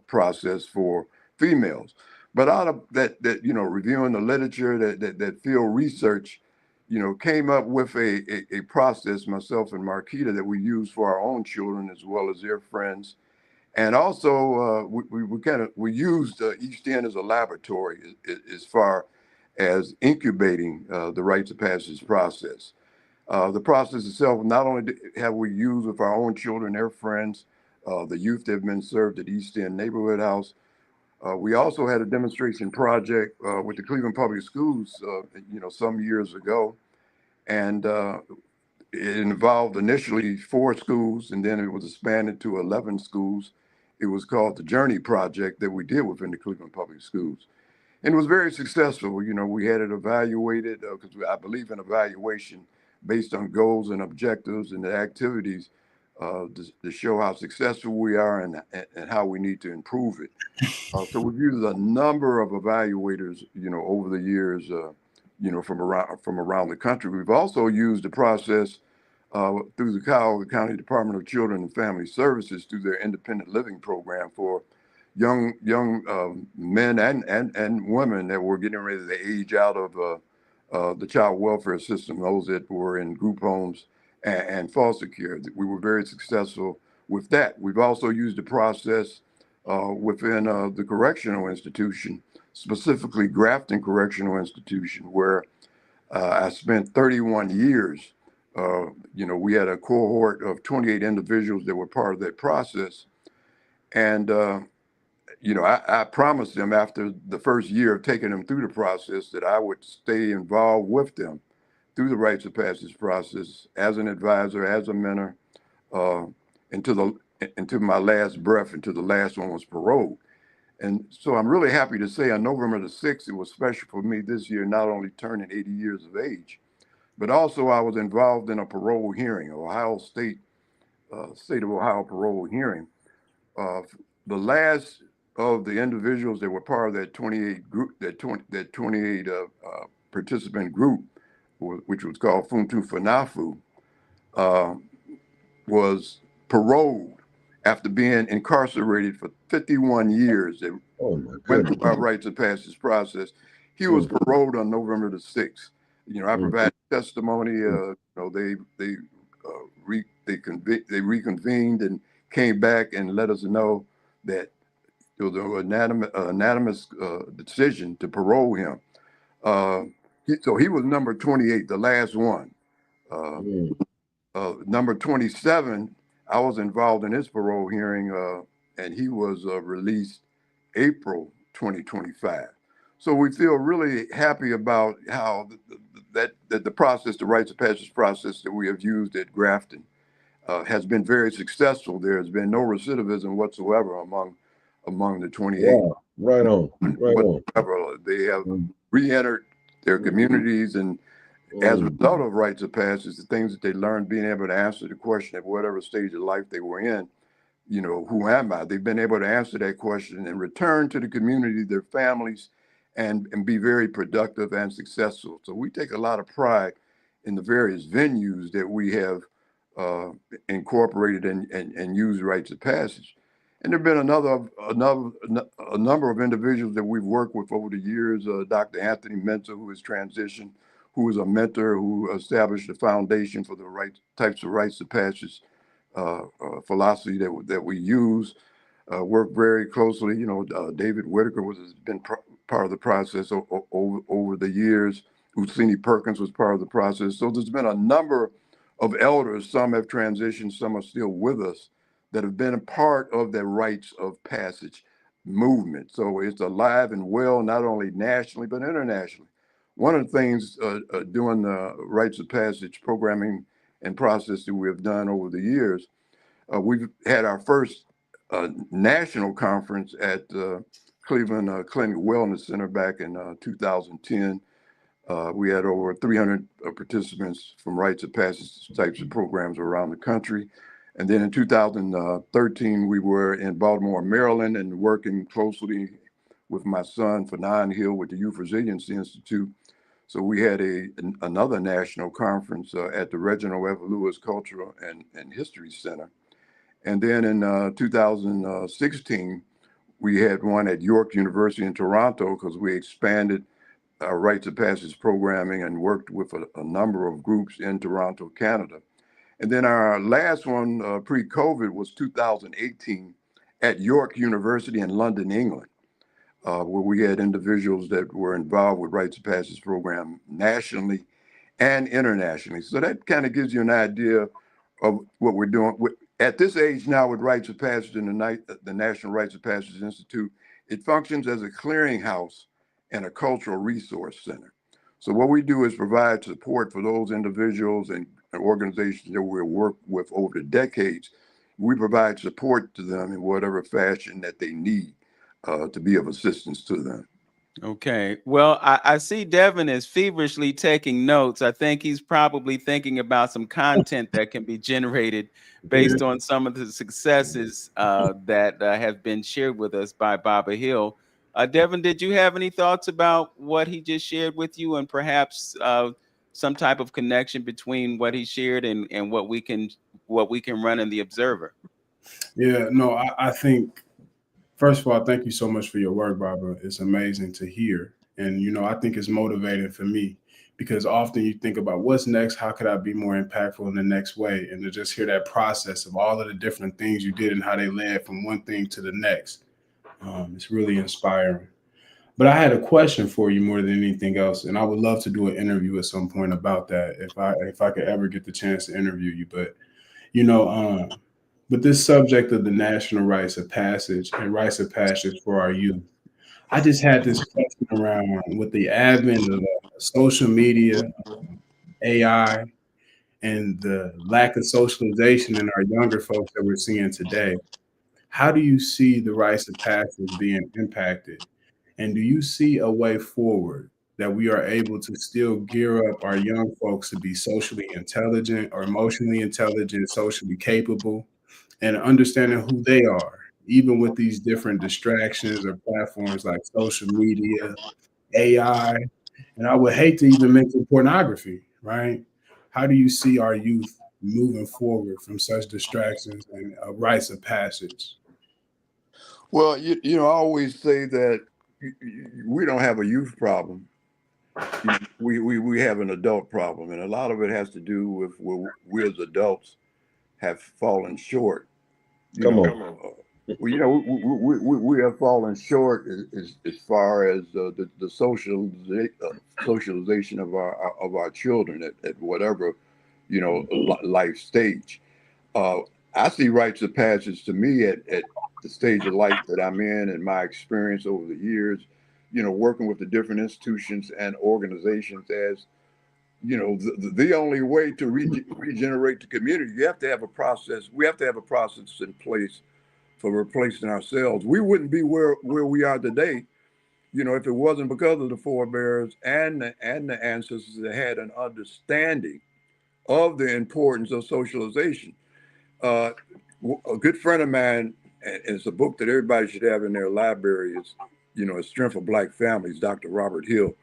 process for females. But out of that, you know, reviewing the literature, that field research, you know, came up with a process, myself and Marquita, that we use for our own children as well as their friends. And also, we used East End as a laboratory as far as incubating the rites of passage process. The process itself, not only have we used with our own children, their friends, the youth that have been served at East End Neighborhood House, we also had a demonstration project with the Cleveland Public Schools, you know, some years ago, and it involved initially 4 schools, and then it was expanded to 11 schools. It was called the Journey Project that we did within the Cleveland Public Schools, and it was very successful. You know, we had it evaluated because I believe in evaluation based on goals and objectives and the activities to show how successful we are and how we need to improve it. So we've used a number of evaluators, you know, over the years, you know, from around the country. We've also used the process through the Cuyahoga County Department of Children and Family Services through their independent living program for young men and women that were getting ready to age out of the child welfare system, those that were in group homes and foster care. We were very successful with that. We've also used the process within the correctional institution, specifically Grafton Correctional Institution, where I spent 31 years. You know, we had a cohort of 28 individuals that were part of that process. And, you know, I promised them after the first year of taking them through the process that I would stay involved with them through the rites of passage process as an advisor, as a mentor, until my last breath, until the last one was paroled. And so I'm really happy to say on November the 6th, it was special for me this year, not only turning 80 years of age, but also I was involved in a parole hearing, Ohio State of Ohio parole hearing. The last of the individuals that were part of that 28 group, that 28 participant group, which was called Funtu Fanafu, was paroled after being incarcerated for 51 years. That went through our rites of passage process. He was paroled on November the 6th. You know, I provided testimony. You know, they reconvened and came back and let us know that it was an unanimous decision to parole him. So he was number 28, the last one. Number 27, I was involved in his parole hearing, and he was released April 2025. So we feel really happy about how that the process, the rites of passage process that we have used at Grafton, has been very successful. There has been no recidivism whatsoever among the 28.
Wow. Right on.
They have re-entered their communities, and as a result of rites of passage, the things that they learned, being able to answer the question at whatever stage of life they were in, you know, who am I? They've been able to answer that question and return to the community, their families, and be very productive and successful. So we take a lot of pride in the various venues that we have incorporated and used rites of passage. And there have been a number of individuals that we've worked with over the years. Dr. Anthony Mentor, who has transitioned, who is a mentor who established the foundation for the right types of rites of passage philosophy that we use. Work very closely. David Whitaker has been part of the process over the years. Usini Perkins was part of the process. So there's been a number of elders. Some have transitioned, some are still with us, that have been a part of the rites of passage movement. So it's alive and well, not only nationally, but internationally. One of the things doing the rites of passage programming and process that we have done over the years, we've had our first national conference at Cleveland Clinic Wellness Center back in 2010. We had over 300 participants from rites of passage types of programs around the country. And then in 2013, we were in Baltimore, Maryland, and working closely with my son, Fanon Hill, with the Youth Resiliency Institute. So we had another national conference at the Reginald F. Lewis Cultural and History Center. And then in 2016, we had one at York University in Toronto, because we expanded our rites of passage programming and worked with a number of groups in Toronto, Canada. And then our last one pre-COVID was 2018 at York University in London, England, where we had individuals that were involved with rites of passage program nationally and internationally. So that kind of gives you an idea of what we're doing. At this age now with rites of passage and the National Rites of Passage Institute, it functions as a clearinghouse and a cultural resource center. So what we do is provide support for those individuals and organizations that we work with over the decades. We provide support to them in whatever fashion that they need to be of assistance to them.
Okay. Well, I see Devon is feverishly taking notes. I think he's probably thinking about some content that can be generated based on some of the successes that have been shared with us by Baba Hill. Devon, did you have any thoughts about what he just shared with you, and perhaps some type of connection between what he shared and what we can run in the Observer?
Yeah, no, I think, first of all, thank you so much for your work, Barbara. It's amazing to hear. And, I think it's motivating for me, because often you think about what's next, how could I be more impactful in the next way? And to just hear that process of all of the different things you did and how they led from one thing to the next, it's really inspiring. But I had a question for you more than anything else, and I would love to do an interview at some point about that if I could ever get the chance to interview you. But, with this subject of the national rites of passage and rites of passage for our youth, I just had this question around with the advent of social media, AI, and the lack of socialization in our younger folks that we're seeing today. How do you see the rites of passage being impacted? And do you see a way forward that we are able to still gear up our young folks to be socially intelligent or emotionally intelligent, socially capable, and understanding who they are, even with these different distractions or platforms like social media, AI, and I would hate to even mention pornography, right? How do you see our youth moving forward from such distractions and rites of passage?
Well, I always say that we don't have a youth problem. We have an adult problem, and a lot of it has to do with where we as adults have fallen short.
Come on.
We have fallen short as far as the socialization of our children at whatever life stage. I see rites of passage to me at the stage of life that I'm in, and my experience over the years, working with the different institutions and organizations as the only way to regenerate the community. You have to have a process. We have to have a process in place for replacing ourselves. We wouldn't be where we are today, if it wasn't because of the forebears and the ancestors that had an understanding of the importance of socialization. A good friend of mine, and it's a book that everybody should have in their library, is A Strength of Black Families, Dr. Robert Hill.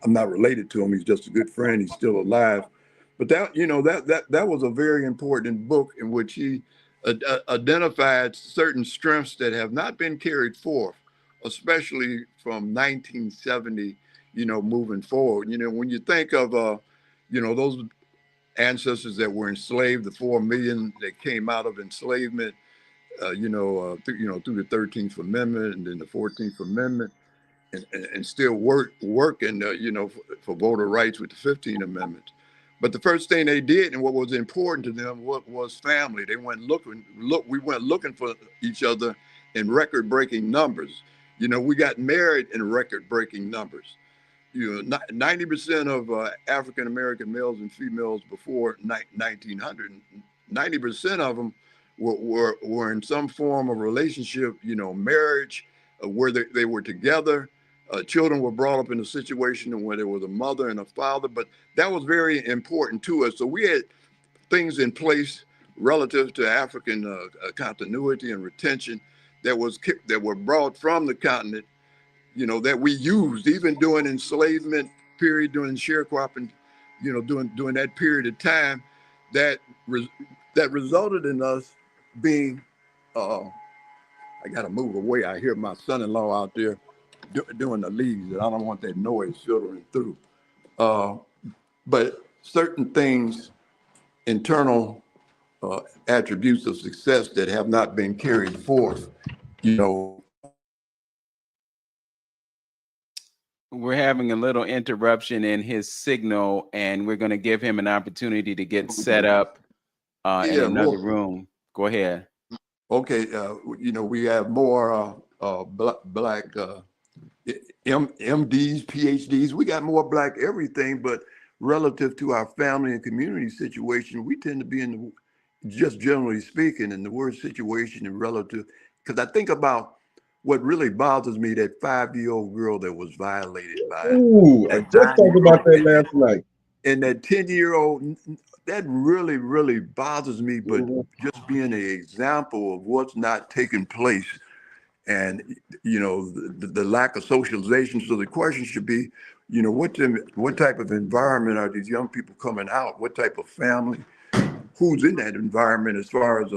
I'm not related to him. He's just a good friend. He's still alive. But that, that was a very important book in which he identified certain strengths that have not been carried forth, especially from 1970, moving forward. When you think of, those ancestors that were enslaved, the 4 million that came out of enslavement, through the 13th Amendment and then the 14th Amendment, and still working, for voter rights with the 15th Amendment. But the first thing they did, and what was important to them, was family. They went we went looking for each other in record-breaking numbers. We got married in record-breaking numbers. 90% of African American males and females before 1900, 90% of them were in some form of relationship, marriage, where they were together. Children were brought up in a situation where there was a mother and a father, but that was very important to us. So we had things in place relative to African continuity and retention that were brought from the continent, that we used even during enslavement period, during sharecropping, during that period of time, that resulted in us being. I got to move away. I hear my son-in-law out there doing the leaves, and I don't want that noise filtering through. But certain things, internal attributes of success that have not been carried forth,
We're having a little interruption in his signal, and we're going to give him an opportunity to get set up in another room. Go ahead.
Okay, we have more black MDs, PhDs. We got more black everything, but relative to our family and community situation, we tend to be in just generally speaking, in the word situation and relative, because I think about what really bothers me, that 5-year-old girl that was violated by.
Ooh, I just talked about that last night.
And that 10-year-old, that really, really bothers me, but just being an example of what's not taking place, and the lack of socialization. So the question should be, what type of environment are these young people coming out? What type of family? Who's in that environment as far as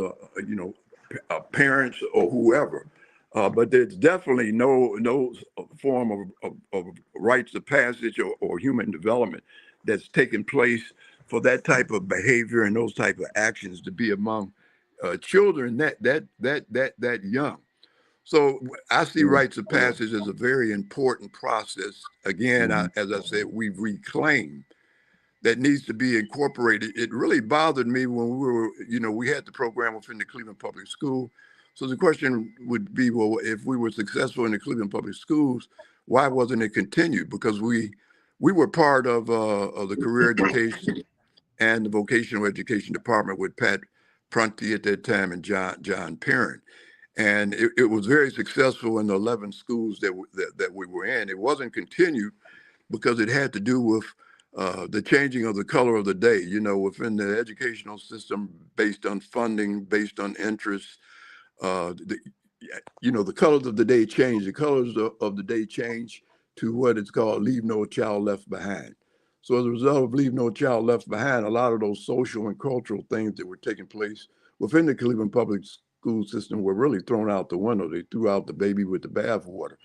parents or whoever? But there's definitely no form of rites of passage or human development that's taking place for that type of behavior and those type of actions to be among children that young. So I see rites of passage as a very important process. Again, as I said, we've reclaimed that needs to be incorporated. It really bothered me when we had the program within the Cleveland Public School. So the question would be, well, if we were successful in the Cleveland Public Schools, why wasn't it continued? Because we were part of the career education and the vocational education department with Pat Prunty at that time and John Perrin. And it was very successful in the 11 schools that we were in. It wasn't continued because it had to do with the changing of the color of the day, within the educational system, based on funding, based on interests. The colors of the day change. The colors of the day change to what it's called Leave No Child Left Behind. So as a result of Leave No Child Left Behind, a lot of those social and cultural things that were taking place within the Cleveland Public School system were really thrown out the window. They threw out the baby with the bathwater.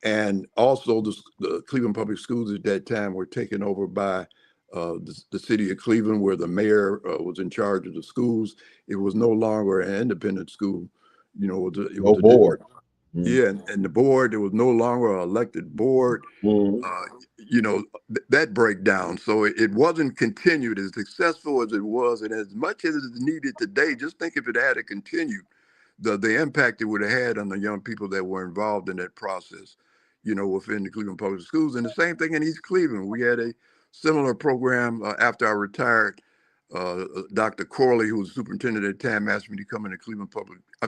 And also the Cleveland Public Schools at that time were taken over by the city of Cleveland, where the mayor was in charge of the schools. It was no longer an independent school. It was a board. Yeah, and the board, there was no longer an elected board. That breakdown. So it wasn't continued as successful as it was, and as much as it is needed today. Just think if it had to continue, the impact it would have had on the young people that were involved in that process, within the Cleveland Public Schools. And the same thing in East Cleveland. We had a similar program after I retired. Dr. Corley, who was superintendent at the time, asked me to come into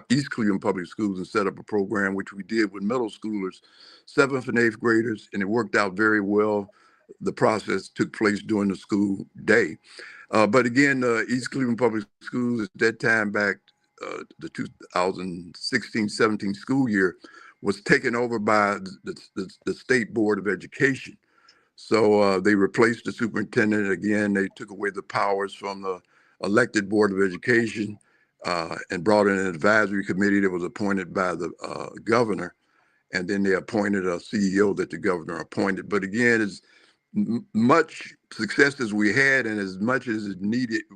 East Cleveland Public Schools and set up a program, which we did with middle schoolers, 7th and 8th graders, and it worked out very well. The process took place during the school day. But again, East Cleveland Public Schools at that time, back the 2016-17 school year, was taken over by the State Board of Education. So they replaced the superintendent again. They took away the powers from the elected Board of Education and brought in an advisory committee that was appointed by the governor. And then they appointed a CEO that the governor appointed. But again, as much success as we had and as much as it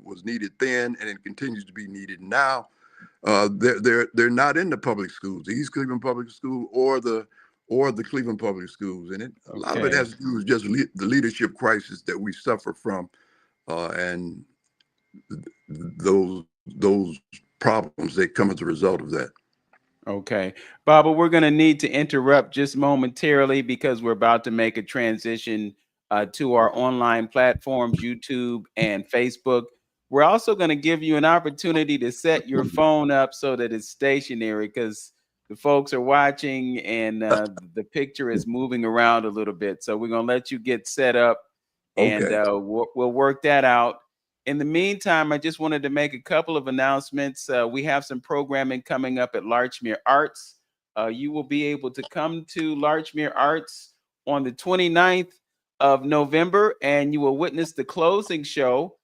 was needed then, and it continues to be needed now, they're not in the public schools, the East Cleveland Public School or the Cleveland Public Schools. And a lot of it has to do with just the leadership crisis that we suffer from, and those problems that come as a result of that.
Okay, Baba, we're going to need to interrupt just momentarily because we're about to make a transition to our online platforms, YouTube and Facebook. We're also going to give you an opportunity to set your phone up so that it's stationary, because the folks are watching and the picture is moving around a little bit. So we're going to let you get set up, and we'll work that out. In the meantime, I just wanted to make a couple of announcements. We have some programming coming up at Larchmere Arts. You will be able to come to Larchmere Arts on the 29th of November, and you will witness the closing show.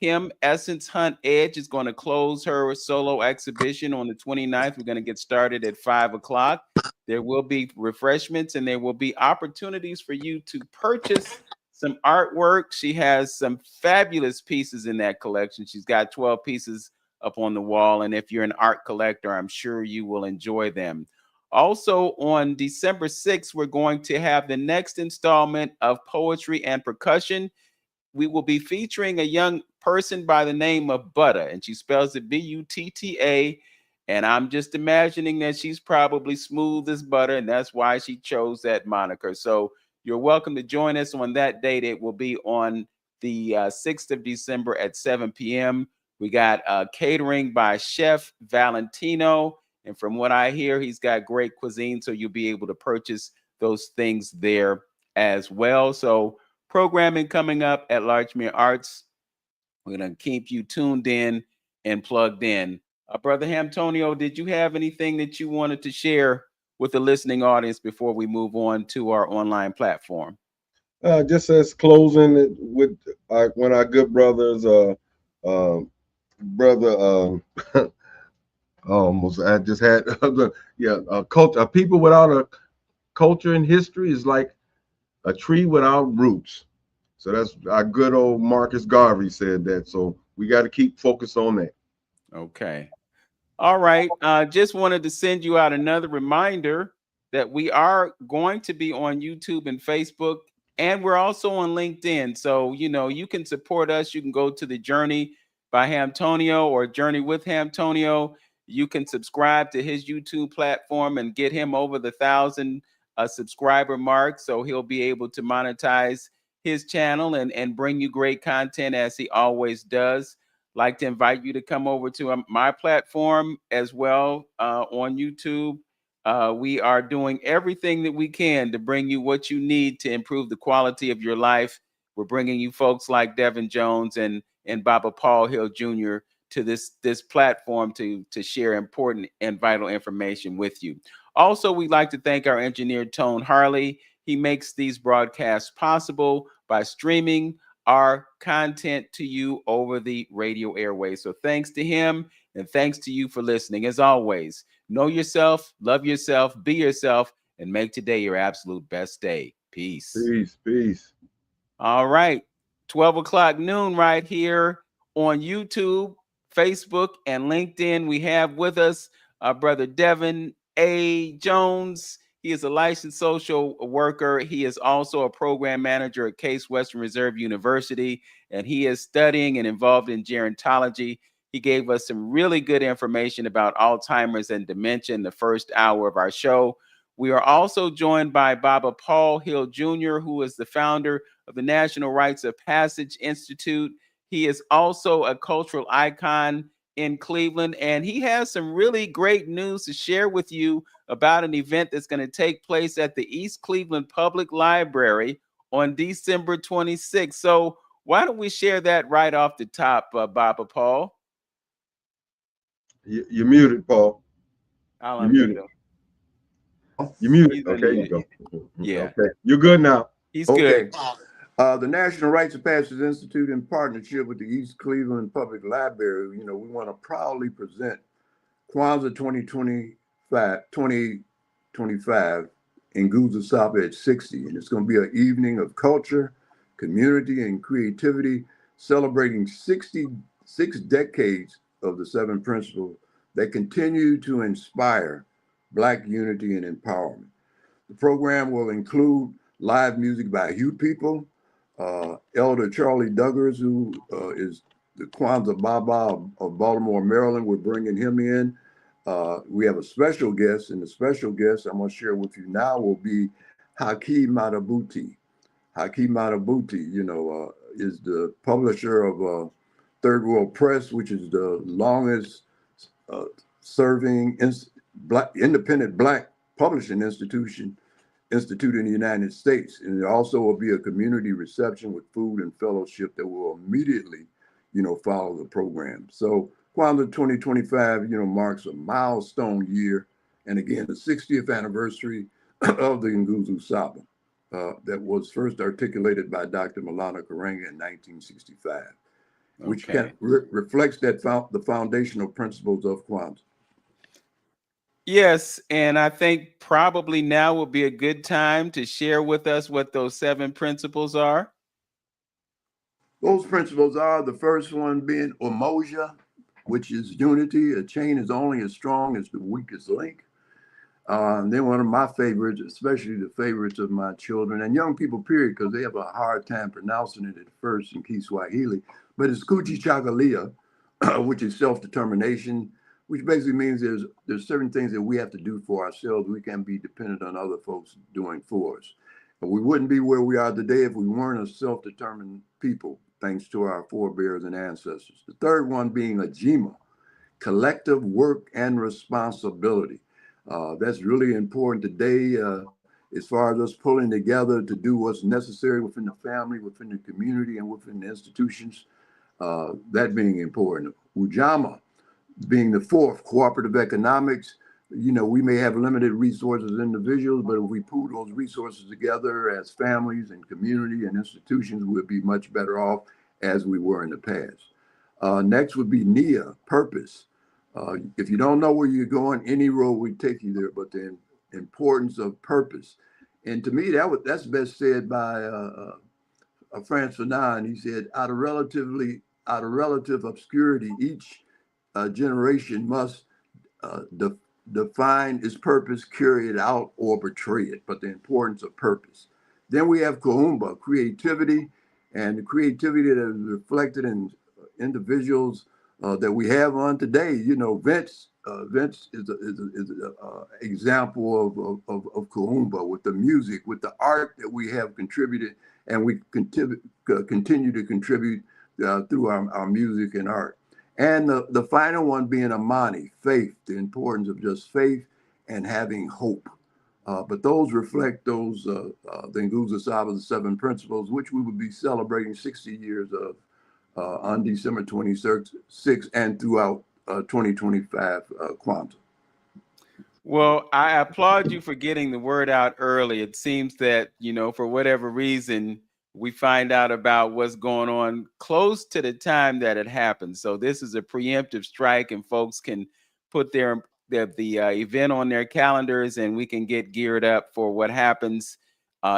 Kim Essence Hunt Edge is going to close her solo exhibition on the 29th. We're going to get started at 5 o'clock. There will be refreshments, and there will be opportunities for you to purchase some artwork. She has some fabulous pieces in that collection. She's got 12 pieces up on the wall, and if you're an art collector, I'm sure you will enjoy them. Also, on December 6th, we're going to have the next installment of Poetry and Percussion. We will be featuring a young person by the name of Butta, and she spells it Butta. And I'm just imagining that she's probably smooth as butter, and that's why she chose that moniker. So you're welcome to join us on that date. It will be on the 6th of December at 7 p.m. We got catering by Chef Valentino. And from what I hear, he's got great cuisine. So you'll be able to purchase those things there as well. So programming coming up at Larchmere Arts. We're going to keep you tuned in and plugged in. Brother Hamtonio, did you have anything that you wanted to share with the listening audience before we move on to our online platform?
Just as closing with one of our good brothers, brother, almost I just had culture. People without a culture and history is like a tree without roots. So that's our good old Marcus Garvey said that. So we got to keep focused on that.
Okay. All right. Just wanted to send you out another reminder that we are going to be on YouTube and Facebook, and we're also on LinkedIn. So, you can support us. You can go to the Journey by Hamtonio or Journey with Hamtonio. You can subscribe to his YouTube platform and get him over the 1,000 subscriber mark. So he'll be able to monetize his channel and bring you great content as he always does. Like to invite you to come over to my platform as well on YouTube. We are doing everything that we can to bring you what you need to improve the quality of your life. We're bringing you folks like Devon Jones and Baba Paul Hill Jr. to this platform to share important and vital information with you. Also, we'd like to thank our engineer, Tone Harley. He makes these broadcasts possible by streaming our content to you over the radio airways. So thanks to him, and thanks to you for listening. As always, know yourself, love yourself, be yourself, and make today your absolute best day. Peace.
Peace, peace.
All right. 12 o'clock noon right here on YouTube, Facebook, and LinkedIn. We have with us our brother Devon A. Jones. He is a licensed social worker. He is also a program manager at Case Western Reserve University, and he is studying and involved in gerontology. He gave us some really good information about Alzheimer's and dementia in the first hour of our show. We are also joined by Baba Paul Hill Jr., who is the founder of the National Rites of Passage Institute. He is also a cultural icon in Cleveland, and he has some really great news to share with you about an event that's going to take place at the East Cleveland Public Library on December 26th. So why don't we share that right off the top, Baba Paul?
You're muted, Paul.
You're muted.
You're muted. Okay, you go.
Yeah.
Okay, you're good now.
He's
Okay.
good.
The National Rights of Passage Institute, in partnership with the East Cleveland Public Library, we want to proudly present Kwanzaa 2025 in Nguzo Saba at 60. And it's going to be an evening of culture, community, and creativity, celebrating 66 decades of the seven principles that continue to inspire Black unity and empowerment. The program will include live music by youth people, Elder Charlie Duggars, who is the Kwanzaa Baba of Baltimore, Maryland. We're bringing him in. We have a special guest, and the special guest I'm going to share with you now will be Haki Matabuti. Haki Matabuti, is the publisher of Third World Press, which is the longest serving independent Black publishing institute in the United States. And there also will be a community reception with food and fellowship that will immediately, follow the program. So Kwanzaa 2025, marks a milestone year. And again, the 60th anniversary of the Nguzo Saba that was first articulated by Dr. Malana Karenga in 1965, which reflects the foundational principles of Kwanzaa.
Yes, and I think probably now would be a good time to share with us what those seven principles are.
Those principles are, the first one being umoja, which is unity. A chain is only as strong as the weakest link. Then one of my favorites, especially the favorites of my children and young people, period, because they have a hard time pronouncing it at first in Kiswahili, but it's Kujichagulia, which is self-determination, which basically means there's certain things that we have to do for ourselves. We can't be dependent on other folks doing for us. And we wouldn't be where we are today if we weren't a self-determined people, thanks to our forebears and ancestors. The third one being Ajima, collective work and responsibility. That's really important today as far as us pulling together to do what's necessary within the family, within the community, and within the institutions, that being important. Ujamaa being the fourth, cooperative economics. We may have limited resources as individuals, but if we pool those resources together as families and community and institutions, we'll be much better off as we were in the past. Next would be Nia, purpose. If you don't know where you're going, any road will take you there, but the importance of purpose. And to me, that's best said by Frantz Fanon. He said, out of relative obscurity, each generation must define its purpose, carry it out, or betray it, but the importance of purpose. Then we have Kuumba, creativity, and the creativity that is reflected in individuals that we have on today. Vince is an example of Kuumba, with the music, with the art that we have contributed, and we continue to contribute through our music and art. And the final one being Amani, faith, the importance of just faith and having hope. But those reflect the Nguzo Saba, the seven principles, which we will be celebrating 60 years of on December 26th and throughout 2025 Kwanzaa.
Well, I applaud you for getting the word out early. It seems that, for whatever reason, we find out about what's going on close to the time that it happens. So this is a preemptive strike, and folks can put the event on their calendars, and we can get geared up for what happens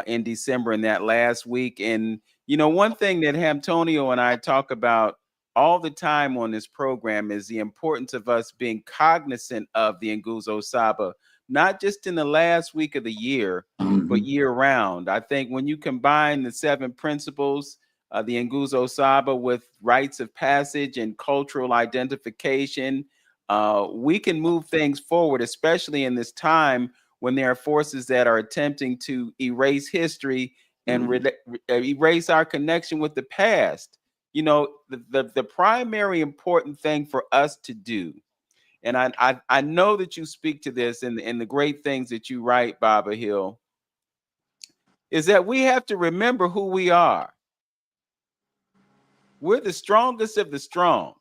in December in that last week. And, one thing that Antonio and I talk about all the time on this program is the importance of us being cognizant of the Nguzo Saba, not just in the last week of the year, but year round. I think when you combine the seven principles, the Nguzo Saba, with rites of passage and cultural identification, we can move things forward, especially in this time when there are forces that are attempting to erase history and erase our connection with the past. The primary important thing for us to do, and I know that you speak to this in the great things that you write, Baba Hill, is that we have to remember who we are. We're the strongest of the strong.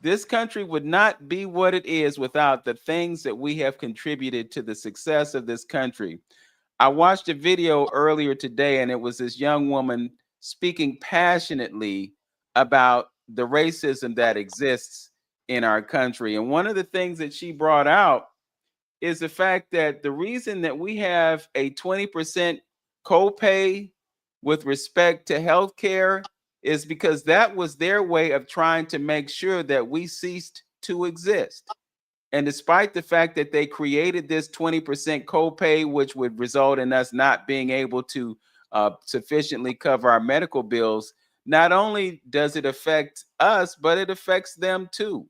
This country would not be what it is without the things that we have contributed to the success of this country. I watched a video earlier today, and it was this young woman speaking passionately about the racism that exists in our country. And one of the things that she brought out is the fact that the reason that we have a 20% copay with respect to healthcare is because that was their way of trying to make sure that we ceased to exist. And despite the fact that they created this 20% copay, which would result in us not being able to sufficiently cover our medical bills, not only does it affect us, but it affects them too,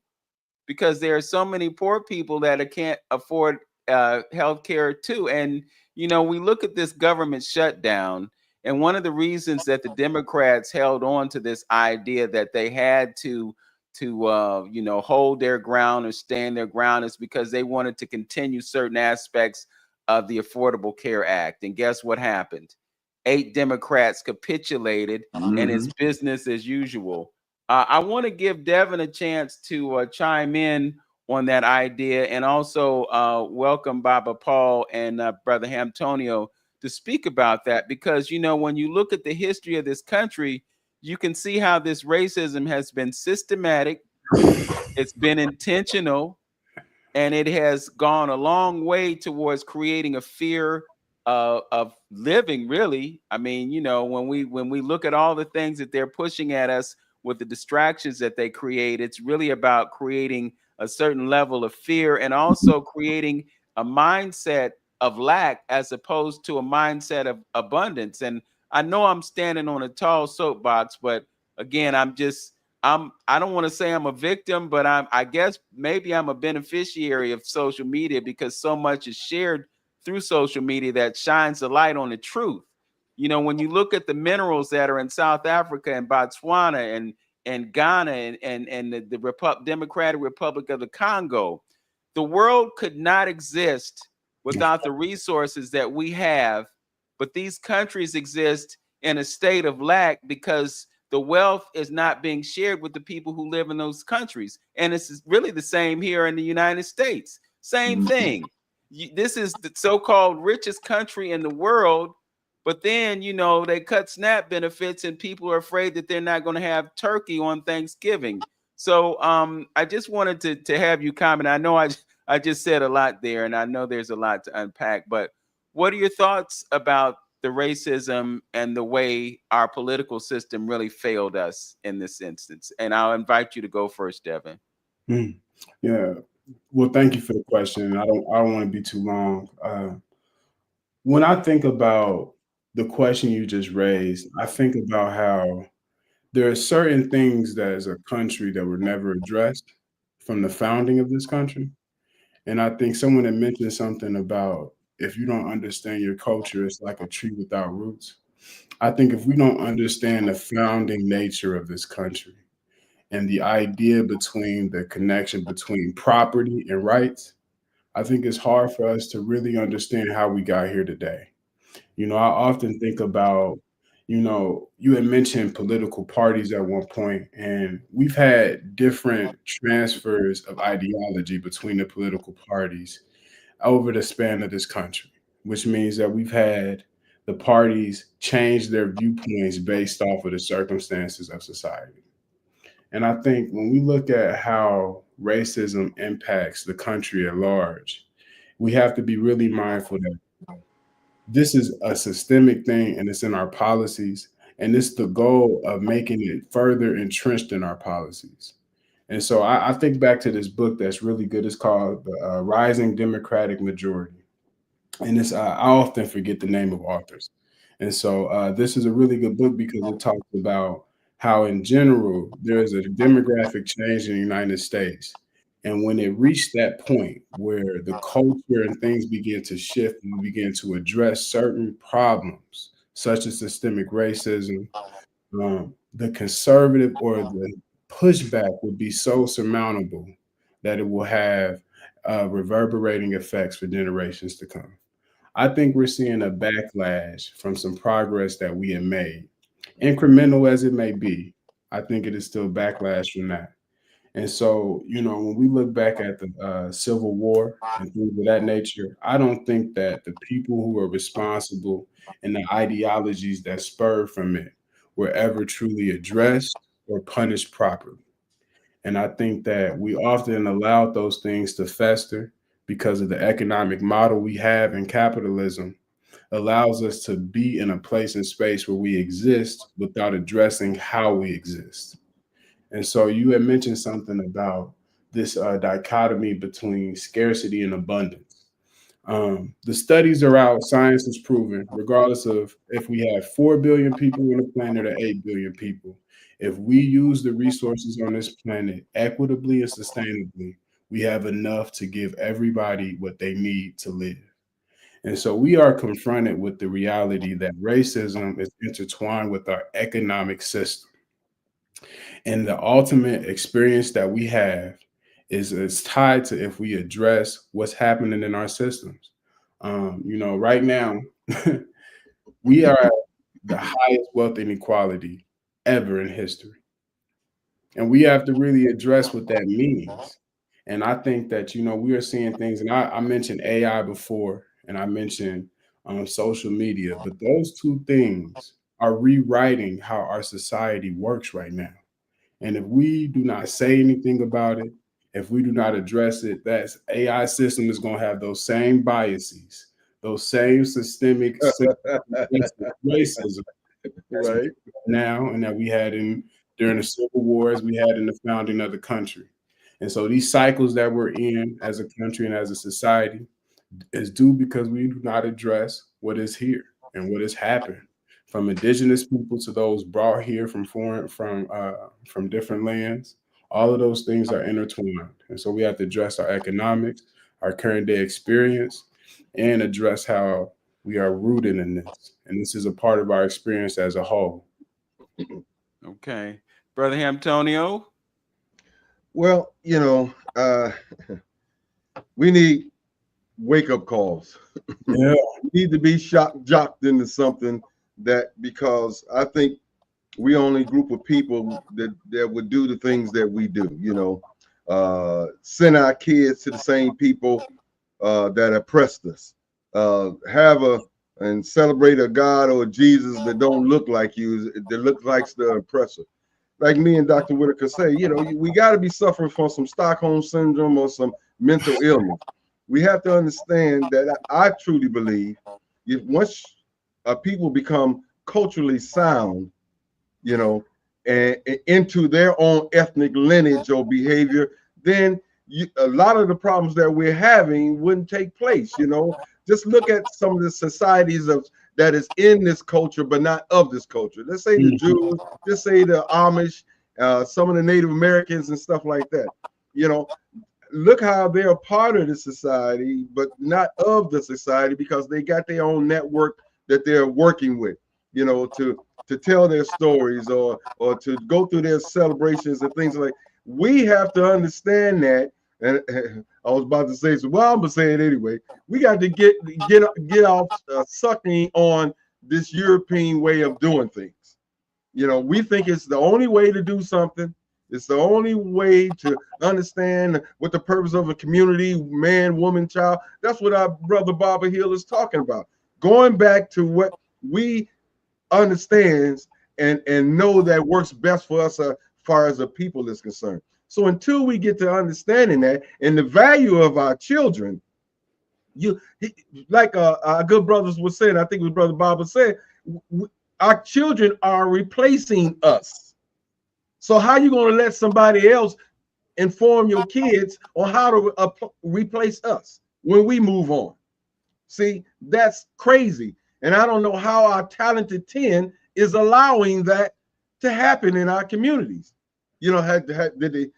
because there are so many poor people that can't afford health care too. And, we look at this government shutdown, and one of the reasons that the Democrats held on to this idea that they had to hold their ground or stand their ground is because they wanted to continue certain aspects of the Affordable Care Act. And guess what happened? 8 Democrats capitulated, and it's business as usual. I want to give Devon a chance to chime in on that idea, and also welcome Baba Paul and Brother Antonio to speak about that, because when you look at the history of this country, you can see how this racism has been systematic, it's been intentional, and it has gone a long way towards creating a fear of living. Really, I mean, when we look at all the things that they're pushing at us with the distractions that they create, it's really about creating a certain level of fear, and also creating a mindset of lack as opposed to a mindset of abundance. And I know I'm standing on a tall soapbox, but again, I don't want to say I'm a victim, but I guess maybe I'm a beneficiary of social media, because so much is shared through social media that shines the light on the truth. When you look at the minerals that are in South Africa and Botswana and Ghana and the Democratic Republic of the Congo, the world could not exist without the resources that we have. But these countries exist in a state of lack because the wealth is not being shared with the people who live in those countries. And it's really the same here in the United States. Same thing. This is the so-called richest country in the world, but then, they cut SNAP benefits, and people are afraid that they're not going to have turkey on Thanksgiving. So I just wanted to have you comment. I know I just said a lot there, and I know there's a lot to unpack, but what are your thoughts about the racism and the way our political system really failed us in this instance? And I'll invite you to go first, Devon.
Yeah. Well, thank you for the question. I don't want to be too long. When I think about the question you just raised, I think about how there are certain things that as a country that were never addressed from the founding of this country. And I think someone had mentioned something about, if you don't understand your culture, it's like a tree without roots. I think if we don't understand the founding nature of this country and the idea between the connection between property and rights, I think it's hard for us to really understand how we got here today. I often think about, you had mentioned political parties at one point, and we've had different transfers of ideology between the political parties over the span of this country, which means that we've had the parties change their viewpoints based off of the circumstances of society. And I think when we look at how racism impacts the country at large, we have to be really mindful that this is a systemic thing, and it's in our policies, and it's the goal of making it further entrenched in our policies. And so I think back to this book that's really good. It's called The Rising Democratic Majority. And I often forget the name of authors. And so this is a really good book because it talks about how, in general, there is a demographic change in the United States. And when it reached that point where the culture and things begin to shift and we begin to address certain problems, such as systemic racism, the conservative or the pushback would be so surmountable that it will have reverberating effects for generations to come. I think we're seeing a backlash from some progress that we have made, incremental as it may be. I think it is still backlash from that. And so, when we look back at the Civil War and things of that nature, I don't think that the people who were responsible and the ideologies that spurred from it were ever truly addressed or punished properly. And I think that we often allowed those things to fester because of the economic model we have in capitalism allows us to be in a place and space where we exist without addressing how we exist. And so you had mentioned something about this dichotomy between scarcity and abundance. The studies are out, science is proven, regardless of if we have 4 billion people on the planet or 8 billion people, if we use the resources on this planet equitably and sustainably, we have enough to give everybody what they need to live. And so we are confronted with the reality that racism is intertwined with our economic system. And the ultimate experience that we have is tied to if we address what's happening in our systems. Right now, we are at the highest wealth inequality ever in history. And we have to really address what that means. And I think that, we are seeing things, and I mentioned AI before, and I mentioned social media, but those two things are rewriting how our society works right now. And if we do not say anything about it, if we do not address it, that AI system is going to have those same biases, those same systemic racism
Right.
now and that we had during the Civil Wars, we had in the founding of the country. And so these cycles that we're in as a country and as a society is due because we do not address what is here and what has happened from indigenous people to those brought here from from different lands. All of those things are intertwined. And so we have to address our economics, our current day experience, and address how we are rooted in this. And this is a part of our experience as a whole.
Okay. Brother Antonio?
Well, we need wake-up calls.
Yeah.
We need to be jocked into something because I think we only group of people that would do the things that we do, send our kids to the same people that oppressed us, and celebrate a God or a Jesus that don't look like you, that look like the oppressor. Like me and Dr. Whitaker say, we got to be suffering from some Stockholm syndrome or some mental illness. We have to understand that I truly believe if once people become culturally sound, and into their own ethnic lineage or behavior, then a lot of the problems that we're having wouldn't take place. Just look at some of the societies that is in this culture but not of this culture. Let's say the Jews, just say the Amish, some of the Native Americans and stuff like that. Look how they're a part of the society but not of the society because they got their own network that they're working with, to tell their stories or to go through their celebrations and things like. We have to understand that. And I was about to say, I'm gonna say it anyway. We got to get off sucking on this European way of doing things. We think it's the only way to do something. It's the only way to understand what the purpose of a community, man, woman, child. That's what our brother Barbara Hill is talking about. Going back to what we understands and know that works best for us as far as the people is concerned. So until we get to understanding that and the value of our children, like our good brothers were saying, I think it was Brother Barbara said, our children are replacing us. So how are you going to let somebody else inform your kids on how to replace us when we move on? See, that's crazy. And I don't know how our talented 10 is allowing that to happen in our communities. Did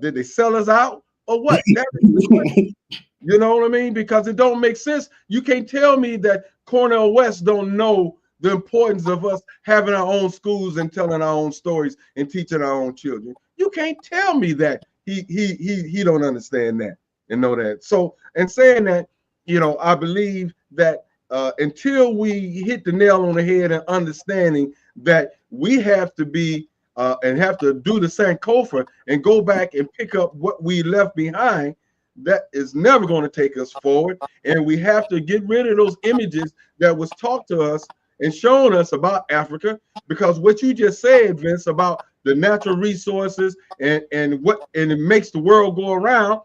they sell us out or what? You know what I mean? Because it don't make sense. You can't tell me that Cornell West don't know the importance of us having our own schools and telling our own stories and teaching our own children. You can't tell me that he don't understand that and know that. So, and saying that, I believe that until we hit the nail on the head and understanding that we have to be and have to do the Sankofa and go back and pick up what we left behind, that is never going to take us forward. And we have to get rid of those images that was taught to us and shown us about Africa, because what you just said, Vince, about the natural resources and it makes the world go around.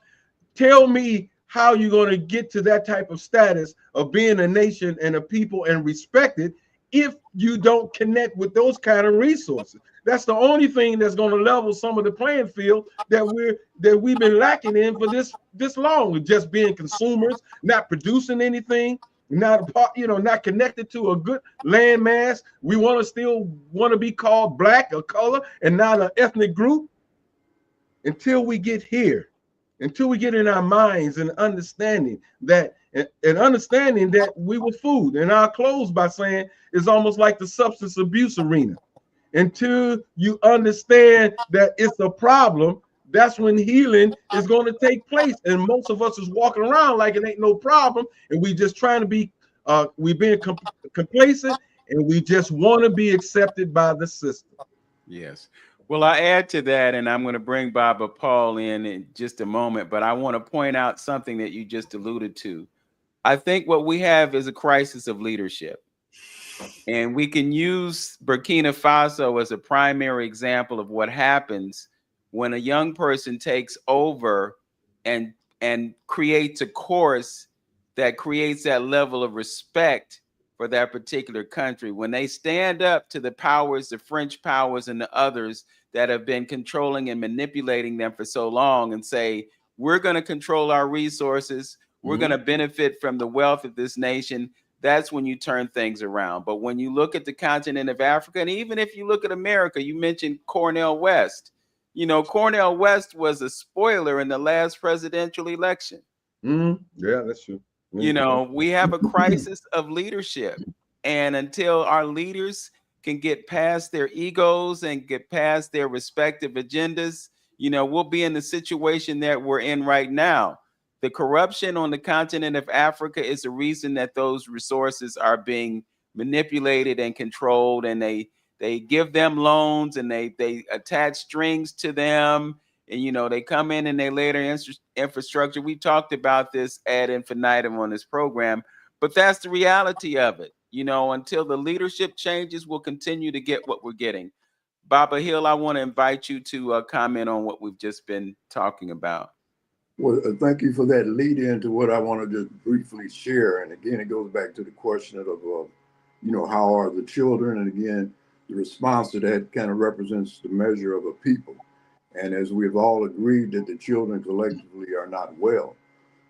Tell me how you're going to get to that type of status of being a nation and a people and respected if you don't connect with those kind of resources. That's the only thing that's going to level some of the playing field that we've been lacking in for this long, just being consumers, not producing anything, not a part, not connected to a good land mass. We still want to be called black or color and not an ethnic group. Until we get here, until we get in our minds and understanding that we were food. And I'll close by saying it's almost like the substance abuse arena. Until you understand that it's a problem, that's when healing is going to take place. And most of us is walking around like it ain't no problem, and we just trying to be we being complacent, and we just want to be accepted by the system.
Yes. Well, I add to that, and I'm going to bring Baba Paul in just a moment, but I want to point out something that you just alluded to. I think what we have is a crisis of leadership. And we can use Burkina Faso as a primary example of what happens when a young person takes over and creates a course that creates that level of respect for that particular country. When they stand up to the powers, the French powers and the others that have been controlling and manipulating them for so long, and say, we're going to control our resources, we're going to benefit from the wealth of this nation, that's when you turn things around. But when you look at the continent of Africa, and even if you look at America, you mentioned Cornel West. Cornel West was a spoiler in the last presidential election.
Yeah, that's true.
We have a crisis of leadership. And until our leaders can get past their egos and get past their respective agendas, we'll be in the situation that we're in right now. The corruption on the continent of Africa is the reason that those resources are being manipulated and controlled, and they give them loans and they attach strings to them, and they come in and they lay their infrastructure. We talked about this ad infinitum on this program, but that's the reality of it. Until the leadership changes, we'll continue to get what we're getting. Baba Hill, I want to invite you to comment on what we've just been talking about.
Well, thank you for that lead into what I want to just briefly share. And again, it goes back to the question of, how are the children? And again, the response to that kind of represents the measure of a people. And as we've all agreed that the children collectively are not well.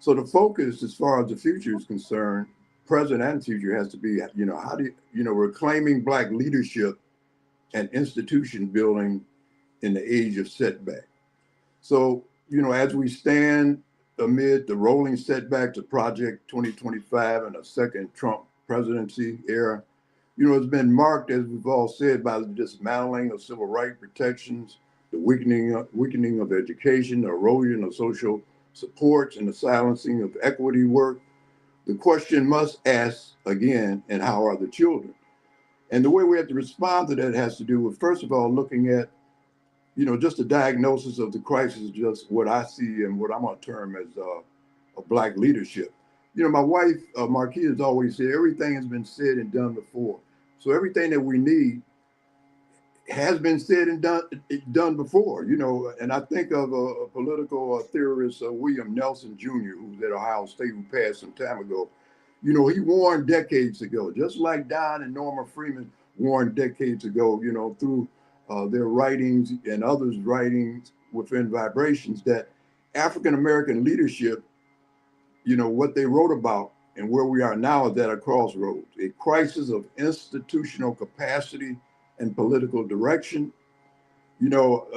So the focus as far as the future is concerned, present and future, has to be, how do reclaiming Black leadership and institution building in the age of setback. So, as we stand amid the rolling setbacks of Project 2025 and a second Trump presidency era, it's been marked, as we've all said, by the dismantling of civil rights protections, the weakening of education, the erosion of social supports, and the silencing of equity work. The question must ask again, and how are the children? And the way we have to respond to that has to do with, first of all, looking at just a diagnosis of the crisis, just what I see and what I'm going to term as a Black leadership. My wife, Marquis, has always said, everything has been said and done before. So everything that we need has been said and done before, and I think of a political theorist, William Nelson Jr., who's at Ohio State, who passed some time ago. He warned decades ago, just like Don and Norma Freeman warned decades ago, through their writings and others' writings within Vibrations, that African-American leadership, what they wrote about and where we are now is at a crossroads, a crisis of institutional capacity and political direction.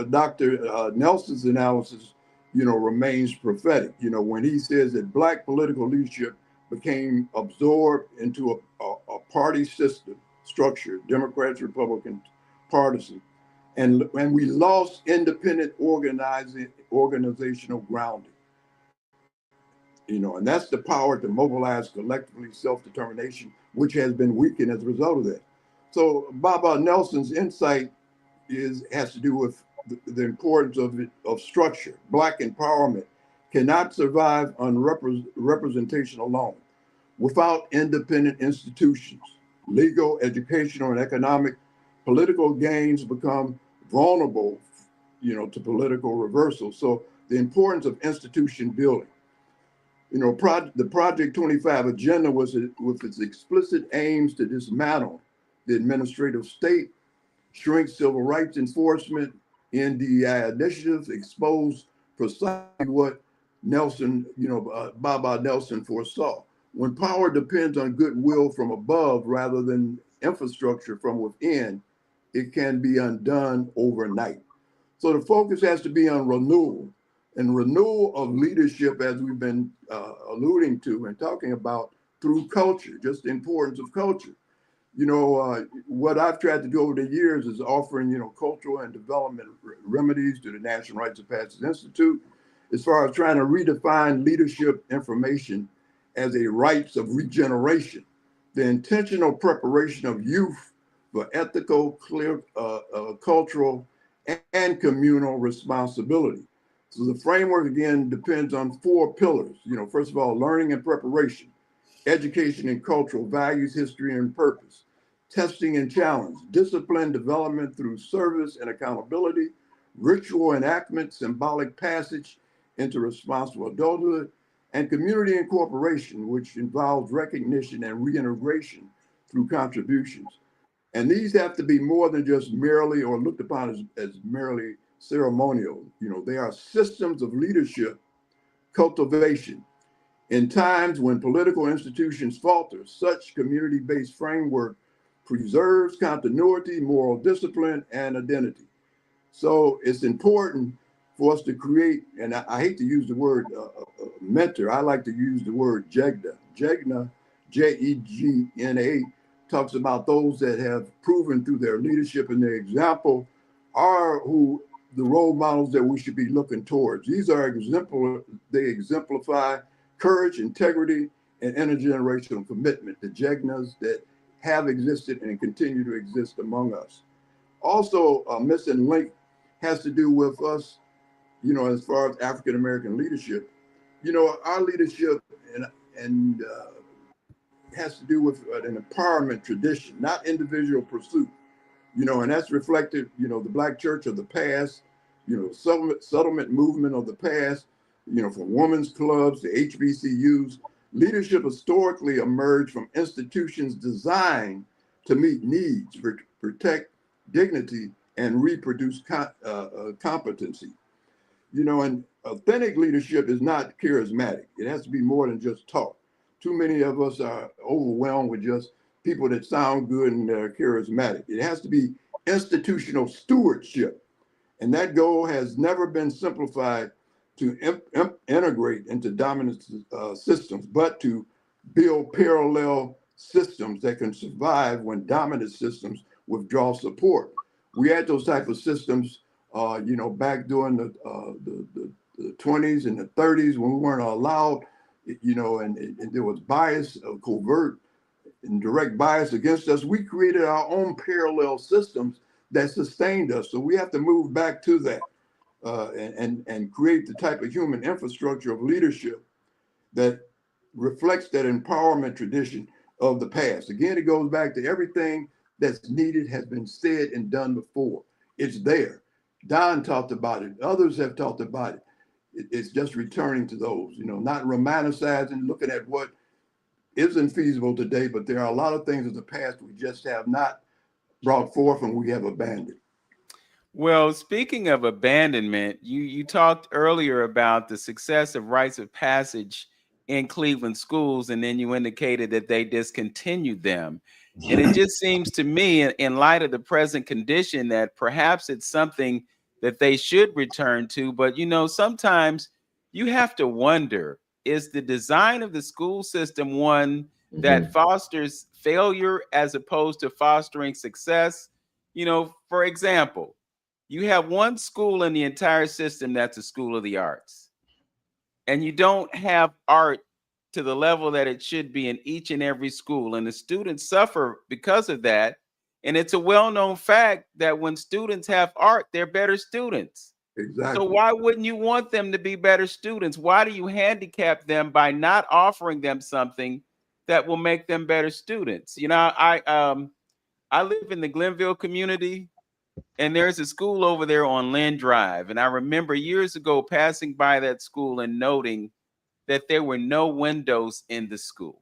Dr. Nelson's analysis, remains prophetic, when he says that Black political leadership became absorbed into a party system structure, Democrats, Republicans, partisan, and we lost independent organizational grounding. And that's the power to mobilize collectively self-determination, which has been weakened as a result of that. So Baba Nelson's insight, has to do with the importance of structure. Black empowerment cannot survive on representation alone. Without independent institutions, legal, educational, and economic, political gains become vulnerable, to political reversal. So the importance of institution building. The Project 25 agenda was with its explicit aims to dismantle the administrative state, shrink civil rights enforcement, NDI initiatives, expose precisely what Baba Nelson foresaw. When power depends on goodwill from above rather than infrastructure from within, it can be undone overnight. So the focus has to be on renewal and renewal of leadership, as we've been alluding to and talking about, through culture, just the importance of culture. What I've tried to do over the years is offering, cultural and development remedies to the National Rights of Passage Institute, as far as trying to redefine leadership information as a rights of regeneration, the intentional preparation of youth for ethical, clear, cultural, and communal responsibility. So the framework, again, depends on 4 pillars. First of all, learning and preparation, education and cultural values, history and purpose, testing and challenge, discipline development through service and accountability, ritual enactment, symbolic passage into responsible adulthood, and community incorporation, which involves recognition and reintegration through contributions. And these have to be more than just merely or looked upon as merely ceremonial. They are systems of leadership cultivation. In times when political institutions falter, such community-based framework preserves continuity, moral discipline, and identity. So it's important for us to create, and I hate to use the word mentor, I like to use the word Jegna. Jegna, Jegna, talks about those that have proven through their leadership and their example are who the role models that we should be looking towards. These are they exemplify courage, integrity, and intergenerational commitment, the Jegnas that have existed and continue to exist among us. Also, a missing link has to do with us, as far as African American leadership. Our leadership and has to do with an empowerment tradition, not individual pursuit. And that's reflected, the Black church of the past, settlement movement of the past, from women's clubs to HBCUs. Leadership historically emerged from institutions designed to meet needs, protect dignity, and reproduce competency. And authentic leadership is not charismatic. It has to be more than just talk. Too many of us are overwhelmed with just people that sound good and they're charismatic. It has to be institutional stewardship. And that goal has never been simplified to integrate into dominant systems, but to build parallel systems that can survive when dominant systems withdraw support. We had those type of systems, back during the 20s and the 30s when we weren't allowed, and there was bias, covert and direct bias against us. We created our own parallel systems that sustained us. So we have to move back to that and create the type of human infrastructure of leadership that reflects that empowerment tradition of the past. Again, it goes back to everything that's needed has been said and done before. It's there. Don talked about it. Others have talked about it. It's just returning to those, not romanticizing, looking at what isn't feasible today, but there are a lot of things of the past we just have not brought forth and we have abandoned.
Well, speaking of abandonment, you talked earlier about the success of rites of passage in Cleveland schools, and then you indicated that they discontinued them. And it just seems to me, in light of the present condition, that perhaps it's something that they should return to. But, sometimes you have to wonder, is the design of the school system one that fosters failure as opposed to fostering success? For example, you have one school in the entire system that's a school of the arts, and you don't have art to the level that it should be in each and every school, and the students suffer because of that. And it's a well-known fact that when students have art, they're better students.
Exactly.
So why wouldn't you want them to be better students? Why do you handicap them by not offering them something that will make them better students? You know, I live in the Glenville community, and there's a school over there on Lynn Drive. And I remember years ago passing by that school and noting that there were no windows in the school.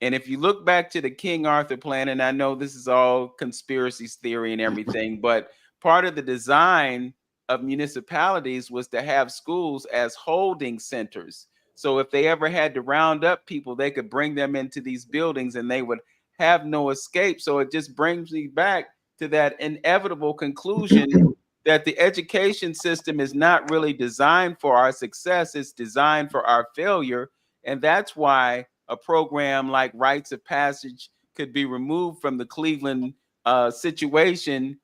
And if you look back to the King Arthur plan, and I know this is all conspiracy theory and everything, but part of the design of municipalities was to have schools as holding centers. So if they ever had to round up people, they could bring them into these buildings and they would have no escape. So it just brings me back to that inevitable conclusion that the education system is not really designed for our success, it's designed for our failure. And that's why a program like Rites of Passage could be removed from the Cleveland situation,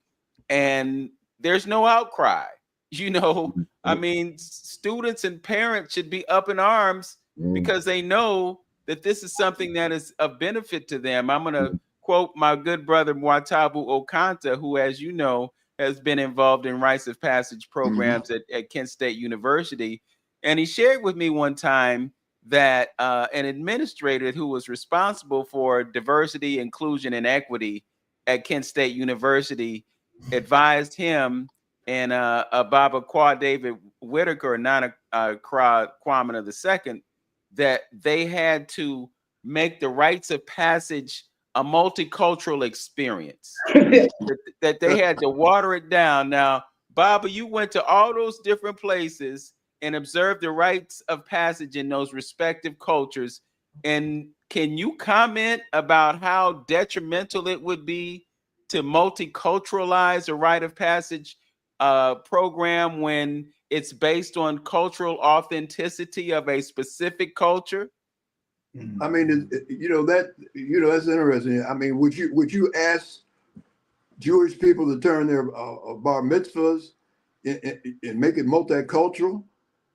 and there's no outcry. You know, I mean, students and parents should be up in arms because they know that this is something that is of benefit to them. I'm going to quote my good brother Mwatabu Okanta, who, as you know, has been involved in Rites of Passage programs at Kent State University. And he shared with me one time that an administrator who was responsible for diversity, inclusion, and equity at Kent State University advised him and Baba Qua David Whitaker, Nana Kwame II, that they had to make the Rites of Passage a multicultural experience, that they had to water it down. Now, Baba, you went to all those different places and observed the Rites of Passage in those respective cultures. And can you comment about how detrimental it would be to multiculturalize a Rite of Passage program when it's based on cultural authenticity of a specific culture?
I mean, that's interesting. I mean, would you ask Jewish people to turn their bar mitzvahs and make it multicultural?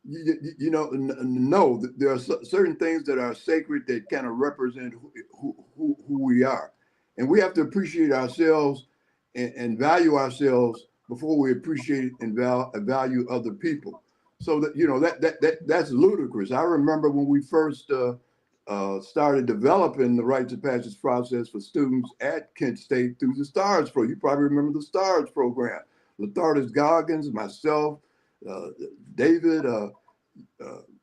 No. There are certain things that are sacred that kind of represent who we are, and we have to appreciate ourselves and value ourselves before we appreciate and value other people. So that's ludicrous. I remember when we first started developing the Rites of Passage process for students at Kent State through the STARS program. You probably remember the STARS program. Latardis Goggins, myself, David,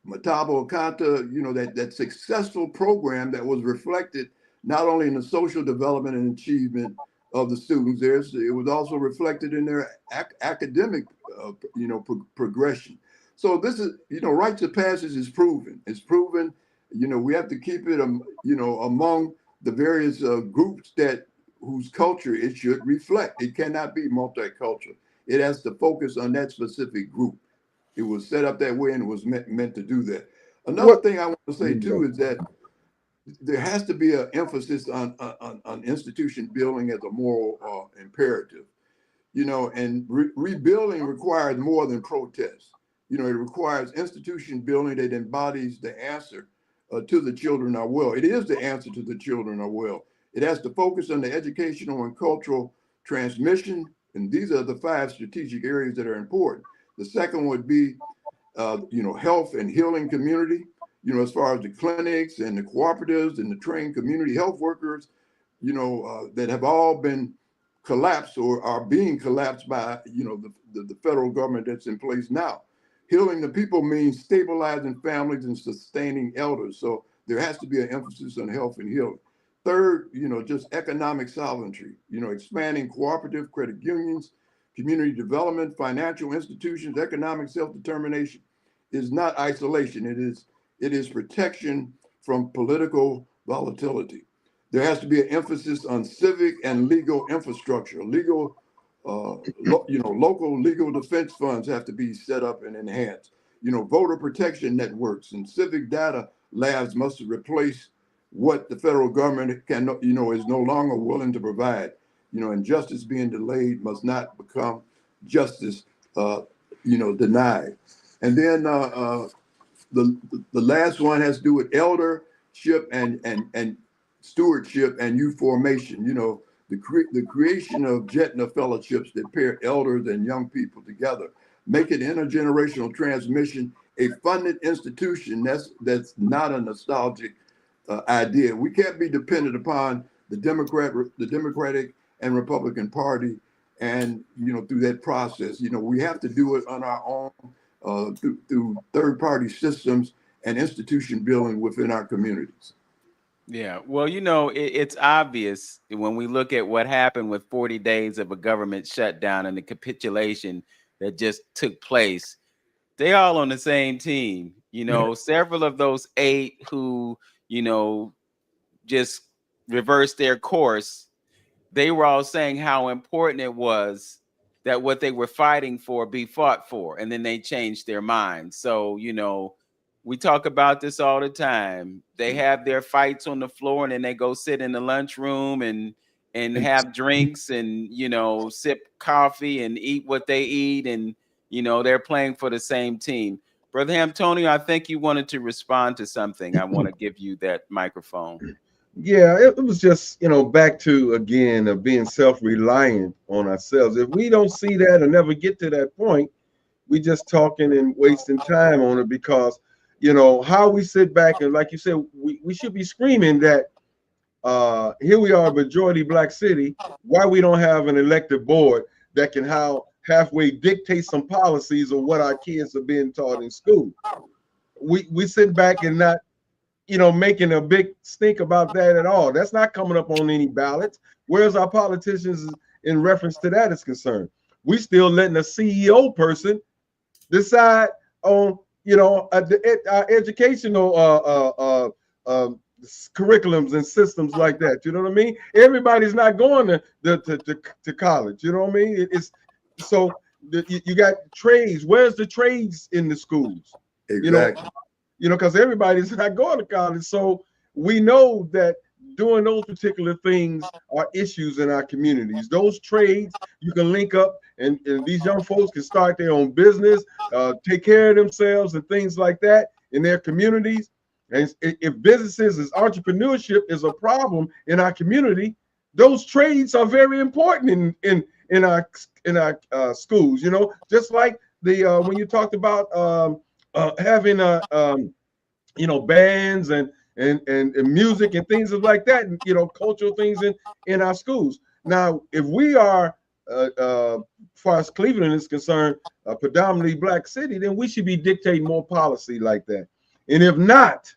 Matabo Okanta, that successful program that was reflected not only in the social development and achievement of the students there, it was also reflected in their academic, progression. So this is, Rites of Passage is proven. It's proven. We have to keep it, among the various groups whose culture it should reflect. It cannot be multicultural. It has to focus on that specific group. It was set up that way and it was meant to do that. Another thing I want to say too is that there has to be an emphasis on institution building as a moral imperative. And rebuilding requires more than protest. It requires institution building that embodies the answer to the children are well. It is the answer to the children are well. It has to focus on the educational and cultural transmission, and these are the 5 strategic areas that are important. The second would be, health and healing community, as far as the clinics and the cooperatives and the trained community health workers, that have all been collapsed or are being collapsed by, the federal government that's in place now. Healing the people means stabilizing families and sustaining elders. So there has to be an emphasis on health and healing. Third, just economic sovereignty, expanding cooperative credit unions, community development, financial institutions, economic self-determination is not isolation. It is protection from political volatility. There has to be an emphasis on civic and legal infrastructure. Local legal defense funds have to be set up and enhanced. Voter protection networks and civic data labs must replace what the federal government is no longer willing to provide. And justice being delayed must not become justice, denied. And then the last one has to do with eldership and stewardship and youth formation. the creation of Jetna fellowships that pair elders and young people together, make it intergenerational transmission, a funded institution that's not a nostalgic idea. We can't be dependent upon the Democratic and Republican Party, and through that process, we have to do it on our own through third-party systems and institution building within our communities.
Yeah, well, it's obvious when we look at what happened with 40 days of a government shutdown and the capitulation that just took place. They all on the same team. Several of those 8 who, just reversed their course, they were all saying how important it was that what they were fighting for be fought for, and then they changed their minds. So, we talk about this all the time. They have their fights on the floor, and then they go sit in the lunchroom and have drinks and sip coffee and eat what they eat, and they're playing for the same team. Brother Antonio, I think you wanted to respond to something. I want to give you that microphone.
Yeah, it was just, back to, again, of being self-reliant on ourselves. If we don't see that or never get to that point, we just talking and wasting time on it, because, how we sit back and, like you said, we should be screaming that here we are, a majority Black city, why we don't have an elected board that can halfway dictate some policies of what our kids are being taught in school. We sit back and not making a big stink about that at all. That's not coming up on any ballots. Whereas our politicians, in reference to that, is concerned, we still letting a CEO person decide on, our educational curriculums and systems like that. You know what I mean? Everybody's not going to college. You know what I mean? It's so you got trades. Where's the trades in the schools?
Exactly.
Because everybody's not going to college. So we know that doing those particular things are issues in our communities. Those trades, you can link up, and these young folks can start their own business, take care of themselves and things like that in their communities. And if businesses is entrepreneurship is a problem in our community, those trades are very important in our schools. Just like the when you talked about having bands and music and things like that, and cultural things in our schools. Now, if we are as far as Cleveland is concerned, a predominantly Black city, then we should be dictating more policy like that. And if not,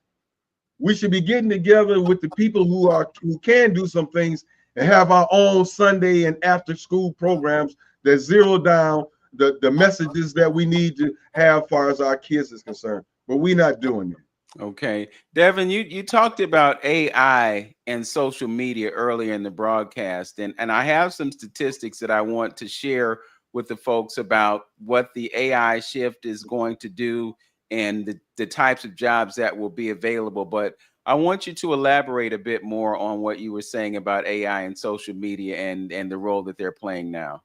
we should be getting together with the people who can do some things and have our own Sunday and after school programs that zero down the messages that we need to have as far as our kids is concerned. But we're not doing it.
Okay. Devon, you talked about AI and social media earlier in the broadcast, and I have some statistics that I want to share with the folks about what the AI shift is going to do and the types of jobs that will be available. But I want you to elaborate a bit more on what you were saying about AI and social media and the role that they're playing now.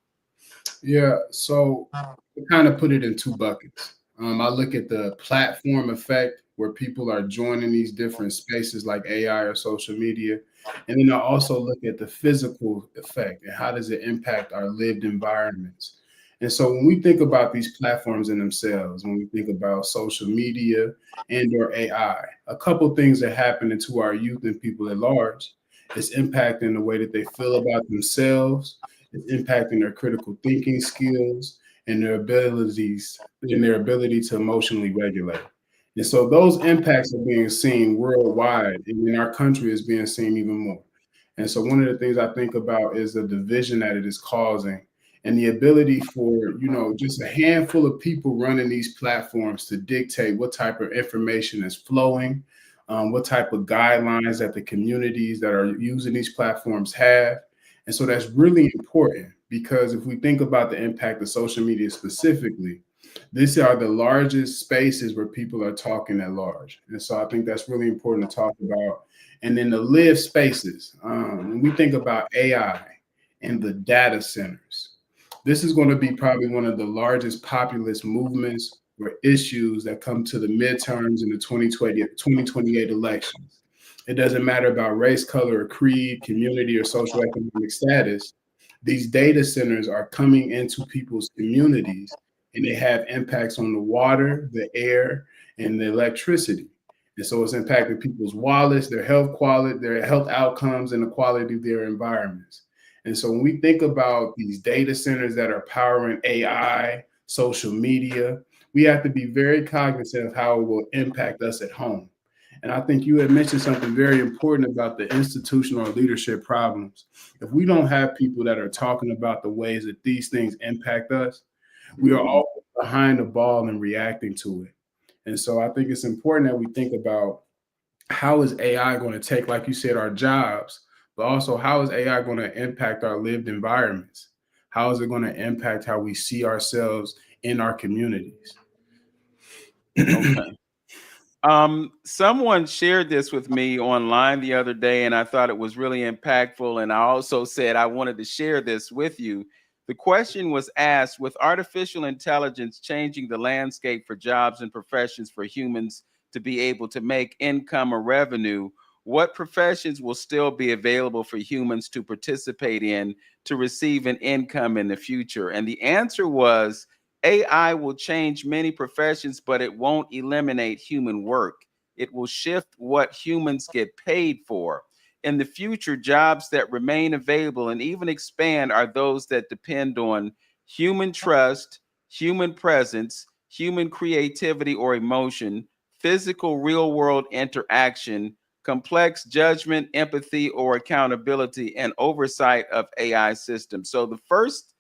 Yeah, so I kind of put it in 2 buckets. I look at the platform effect, where people are joining these different spaces like AI or social media. And then I also look at the physical effect and how does it impact our lived environments. And so when we think about these platforms in themselves, when we think about social media and or AI, a couple things are happening to our youth and people at large. It's impacting the way that they feel about themselves. It's impacting their critical thinking skills and their ability to emotionally regulate. And so those impacts are being seen worldwide, and in our country is being seen even more. And so one of the things I think about is the division that it is causing, and the ability for, just a handful of people running these platforms to dictate what type of information is flowing, what type of guidelines that the communities that are using these platforms have. And so that's really important, because if we think about the impact of social media specifically, these are the largest spaces where people are talking at large. And so I think that's really important to talk about. And then the live spaces, when we think about AI and the data centers, this is going to be probably one of the largest populist movements or issues that come to the midterms in the 2028 elections. It doesn't matter about race, color, or creed, community, or social economic status. These data centers are coming into people's communities, and they have impacts on the water, the air, and the electricity. And so it's impacting people's wallets, their health quality, their health outcomes, and the quality of their environments. And so when we think about these data centers that are powering AI, social media, we have to be very cognizant of how it will impact us at home. And I think you had mentioned something very important about the institutional leadership problems. If we don't have people that are talking about the ways that these things impact us, we are all behind the ball and reacting to it. And so I think it's important that we think about how is AI going to take, like you said, our jobs, but also how is AI going to impact our lived environments? How is it going to impact how we see ourselves in our communities?
Okay. Someone shared this with me online the other day, and I thought it was really impactful. And I also said I wanted to share this with you. The question was asked, with artificial intelligence changing the landscape for jobs and professions for humans to be able to make income or revenue, what professions will still be available for humans to participate in to receive an income in the future? And the answer was AI will change many professions, but it won't eliminate human work. It will shift what humans get paid for. In the future, jobs that remain available and even expand are those that depend on human trust, human presence, human creativity or emotion, physical real world interaction, complex judgment, empathy, or accountability, and oversight of AI systems. So the first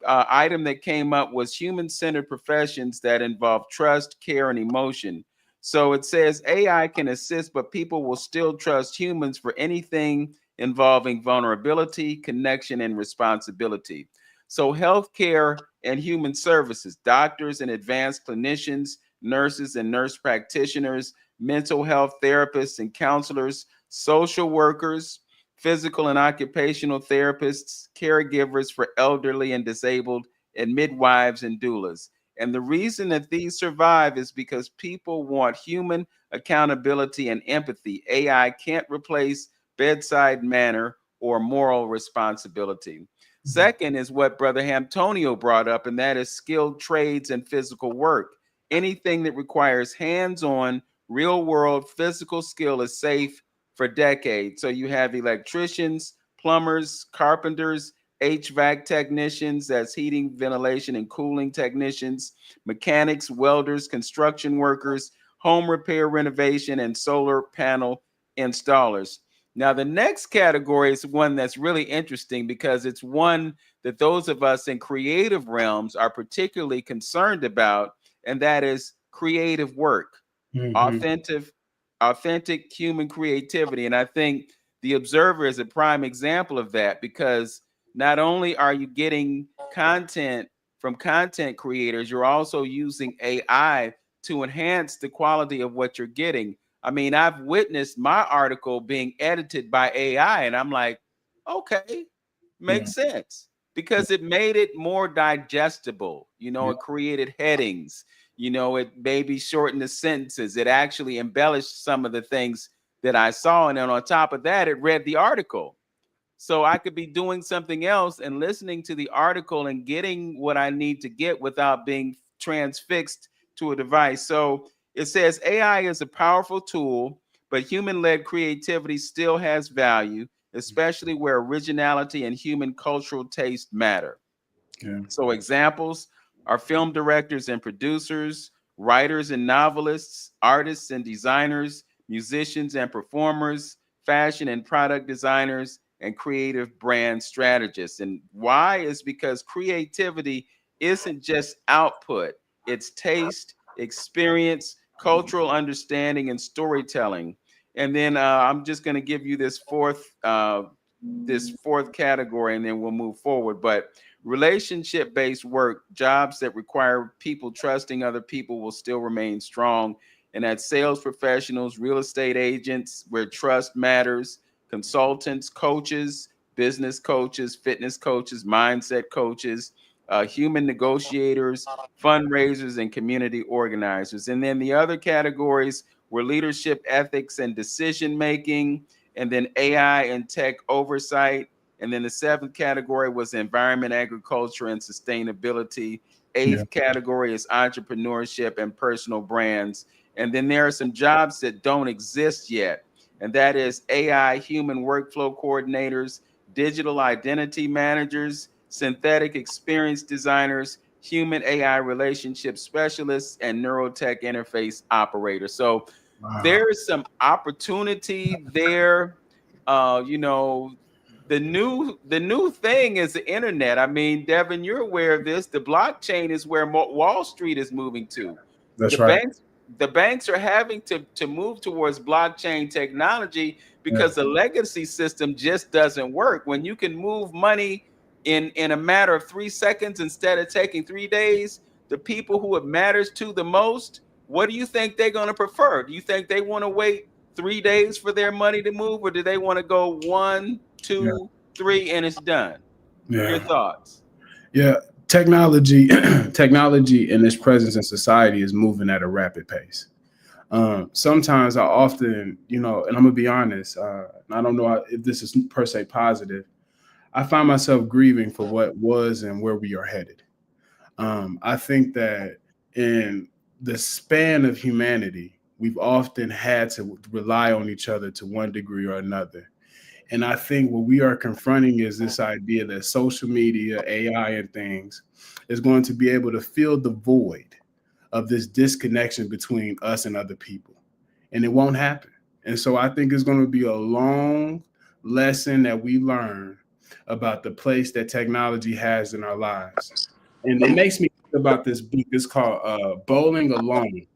item that came up was human-centered professions that involve trust, care, and emotion. So it says AI can assist, but people will still trust humans for anything involving vulnerability, connection, and responsibility. So healthcare and human services, doctors and advanced clinicians, nurses and nurse practitioners, mental health therapists and counselors, social workers, physical and occupational therapists, caregivers for elderly and disabled, and midwives and doulas. And the reason that these survive is because people want human accountability and empathy. AI can't replace bedside manner or moral responsibility. Second is what Brother Antonio brought up, and that is skilled trades and physical work. Anything that requires hands on, real world physical skill is safe for decades. So you have electricians, plumbers, carpenters, HVAC technicians, that's heating, ventilation, and cooling technicians, mechanics, welders, construction workers, home repair, renovation, and solar panel installers. Now, the next category is one that's really interesting because it's one that those of us in creative realms are particularly concerned about, and that is creative work. Authentic, authentic human creativity. And I think the Observer is a prime example of that because not only are you getting content from content creators, you're also using AI to enhance the quality of what you're getting. I mean, I've witnessed my article being edited by AI, and I'm like, okay,
Yeah.
makes sense because it made it more digestible.
Yeah.
It created headings, it maybe shortened the sentences. It actually embellished some of the things that I saw. And then on top of that, it read the article. So I could be doing something else and listening to the article and getting what I need to get without being transfixed to a device. So it says AI is a powerful tool, but human-led creativity still has value, especially where originality and human cultural taste matter.
Yeah.
So examples are film directors and producers, writers and novelists, artists and designers, musicians and performers, fashion and product designers, and creative brand strategists. And why is because creativity isn't just output, it's taste, experience, cultural understanding, and storytelling. And then I'm just going to give you this fourth category, and then we'll move forward. But relationship-based work, jobs that require people trusting other people, will still remain strong. And that's sales professionals, real estate agents, where trust matters, consultants, coaches, business coaches, fitness coaches, mindset coaches, human negotiators, fundraisers, and community organizers. And then the other categories were leadership ethics and decision making, and then AI and tech oversight. And then the seventh category was environment, agriculture, and sustainability. Eighth category is entrepreneurship and personal brands. And then there are some jobs that don't exist yet, and that is AI human workflow coordinators, digital identity managers, synthetic experience designers, human AI relationship specialists, and neurotech interface operators. So there is some opportunity there. You know, the new thing is the internet. I mean, Devon, you're aware of this. The blockchain is where Wall Street is moving to.
That's
the
right.
banks are having to move towards blockchain technology because the legacy system just doesn't work. When you can move money in a matter of 3 seconds instead of taking 3 days, the people who it matters to the most, what do you think they're going to prefer? Do you think they want to wait 3 days for their money to move, or do they want to go 1, 2, 3 and it's done? Your thoughts?
Yeah, technology and its presence in society is moving at a rapid pace. Sometimes I often, and I'm gonna be honest, I don't know if this is per se positive. I find myself grieving for what was and where we are headed. I think that in the span of humanity, we've often had to rely on each other to one degree or another. And I think what we are confronting is this idea that social media, AI, and things is going to be able to fill the void of this disconnection between us and other people. And it won't happen. And so I think it's going to be a long lesson that we learn about the place that technology has in our lives. And it makes me think about this book. It's called Bowling Alone.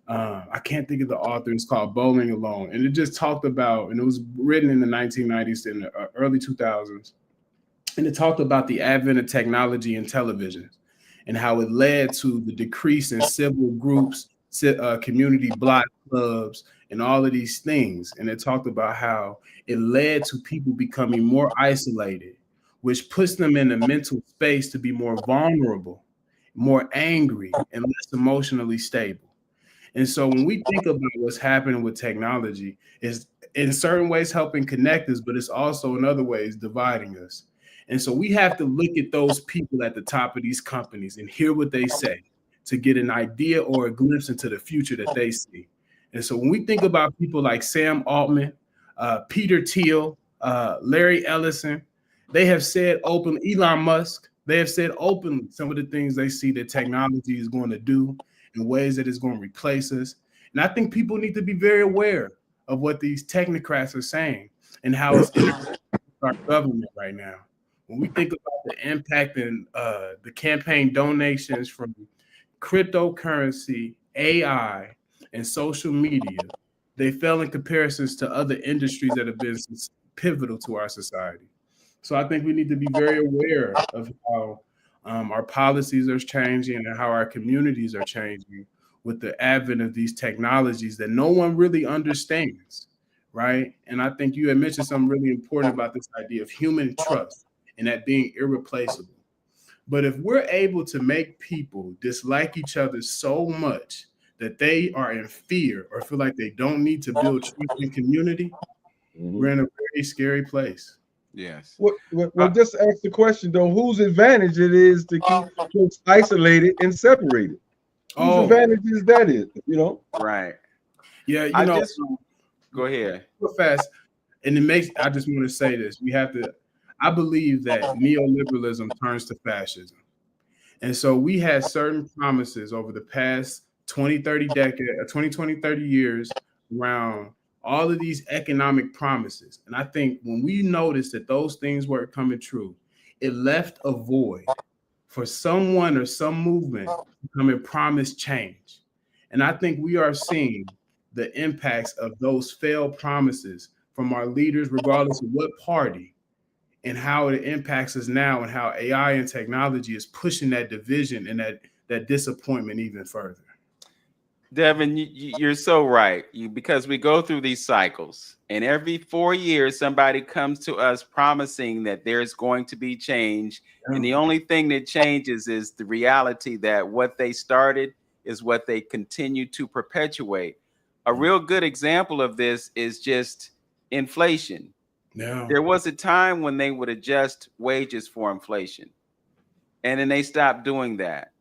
I can't think of the author. It's called Bowling Alone. And it just talked about, and it was written in the 1990s and the early 2000s. And it talked about the advent of technology and television and how it led to the decrease in civil groups, community block clubs, and all of these things. And it talked about how it led to people becoming more isolated, which puts them in a mental space to be more vulnerable, more angry, and less emotionally stable. And so when we think about what's happening with technology, is in certain ways helping connect us, but it's also in other ways dividing us. And so we have to look at those people at the top of these companies and hear what they say to get an idea or a glimpse into the future that they see. And so when we think about people like Sam Altman, Peter Thiel, Larry Ellison, they have said openly, Elon Musk, they have said openly some of the things they see that technology is going to do in ways that it's going to replace us. And I think people need to be very aware of what these technocrats are saying and how it's impacting our government right now. When we think about the impact and the campaign donations from cryptocurrency, AI, and social media, they fell in comparisons to other industries that have been pivotal to our society. So I think we need to be very aware of how our policies are changing and how our communities are changing with the advent of these technologies that no one really understands, right? And I think you had mentioned something really important about this idea of human trust and that being irreplaceable. But if we're able to make people dislike each other so much that they are in fear or feel like they don't need to build trust in community, we're in a very scary place.
Yes.
Well, just ask the question though, whose advantage it is to keep folks isolated and separated? Whose advantage is that is,
Right.
Yeah,
go ahead.
Real fast. And I just want to say this. I believe that neoliberalism turns to fascism. And so we had certain promises over the past 20, 30 years around all of these economic promises. And I think when we noticed that those things weren't coming true, it left a void for someone or some movement to come and promise change. And I think we are seeing the impacts of those failed promises from our leaders, regardless of what party, and how it impacts us now and how AI and technology is pushing that division and that disappointment even further.
Devon, you're so right. Because we go through these cycles, and every 4 years, somebody comes to us promising that there's going to be change. And the only thing that changes is the reality that what they started is what they continue to perpetuate. A real good example of this is just inflation.
Yeah.
There was a time when they would adjust wages for inflation, and then they stopped doing that.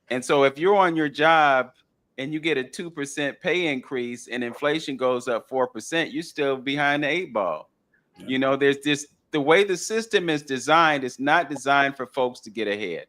And so if you're on your job and you get a 2% pay increase and inflation goes up 4%, you're still behind the eight ball. There's this, the way the system is designed, it's not designed for folks to get ahead.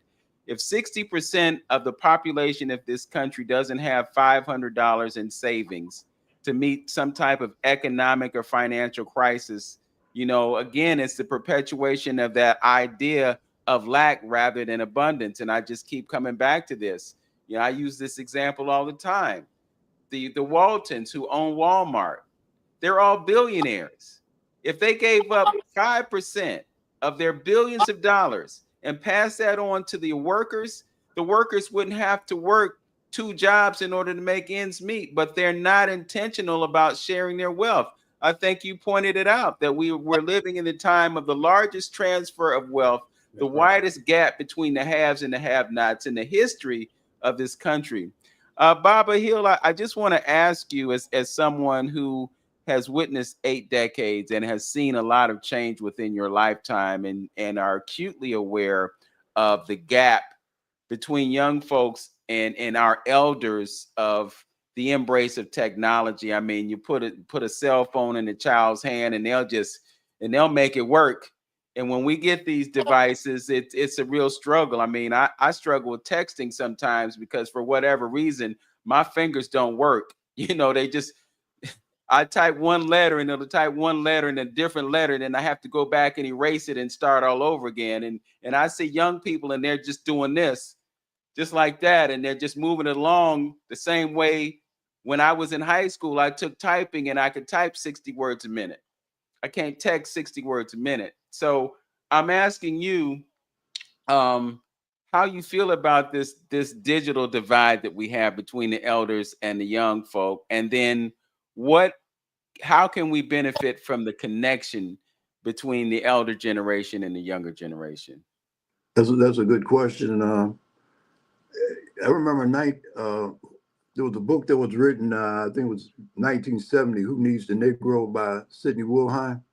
If 60% of the population of this country doesn't have $500 in savings to meet some type of economic or financial crisis, again, it's the perpetuation of that idea of lack rather than abundance. And I just keep coming back to this. I use this example all the time. The Waltons who own Walmart, they're all billionaires. If they gave up 5% of their billions of dollars and passed that on to the workers wouldn't have to work two jobs in order to make ends meet, but they're not intentional about sharing their wealth. I think you pointed it out that we're living in the time of the largest transfer of wealth, the widest gap between the haves and the have-nots in the history of this country. Baba Hill, I just want to ask you, as someone who has witnessed 8 decades and has seen a lot of change within your lifetime, and are acutely aware of the gap between young folks and our elders of the embrace of technology. I mean, you put a cell phone in a child's hand and they'll make it work. And when we get these devices, it's a real struggle. I mean, I struggle with texting sometimes because for whatever reason, my fingers don't work. I type one letter and it'll type one letter and a different letter. And then I have to go back and erase it and start all over again. And I see young people and they're just doing this just like that. And they're just moving it along the same way. When I was in high school, I took typing and I could type 60 words a minute. I can't text 60 words a minute. So I'm asking you how you feel about this digital divide that we have between the elders and the young folk. And then how can we benefit from the connection between the elder generation and the younger generation?
That's a good question. I remember there was a book that was written, I think it was 1970, Who Needs the Negro by Sidney Wilhelm,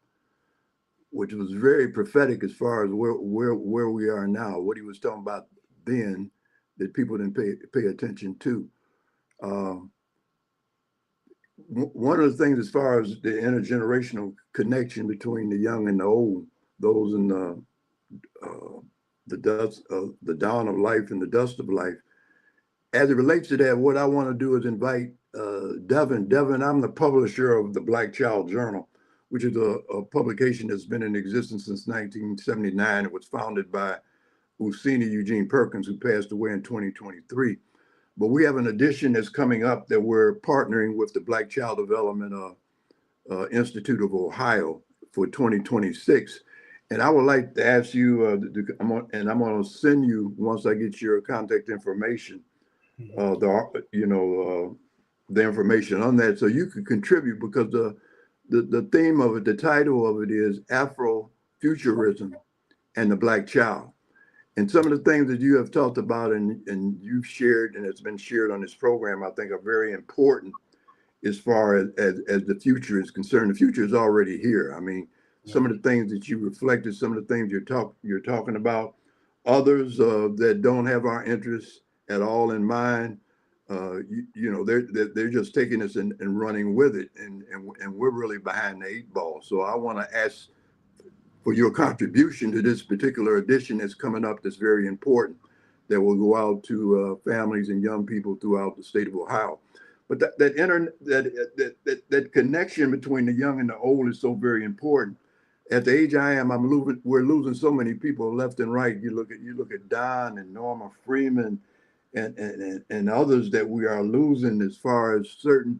which was very prophetic as far as where we are now, what he was talking about then that people didn't pay attention to. One of the things as far as the intergenerational connection between the young and the old, those in the dawn of life and the dust of life, as it relates to that, what I want to do is invite Devon. Devon, I'm the publisher of the Black Child Journal, which is a publication that's been in existence since 1979. It was founded by Usini Eugene Perkins, who passed away in 2023. But we have an edition that's coming up that we're partnering with the Black Child Development Institute of Ohio for 2026. And I would like to ask you, I'm going to send you, once I get your contact information, the information on that, so you can contribute, because the theme of it, the title of it is Afrofuturism and the Black Child. And some of the things that you have talked about and you've shared and it's been shared on this program, I think are very important as far as the future is concerned. The future is already here. I mean, some of the things that you reflected, some of the things you're talking about, others that don't have our interests at all in mind, they're just taking us and running with it, and we're really behind the eight ball. So I want to ask for your contribution to this particular edition that's coming up, that's very important, that will go out to families and young people throughout the state of Ohio. But that connection between the young and the old is so very important. At the age I am, we're losing so many people left and right. You look at Don and Norma Freeman and others that we are losing as far as certain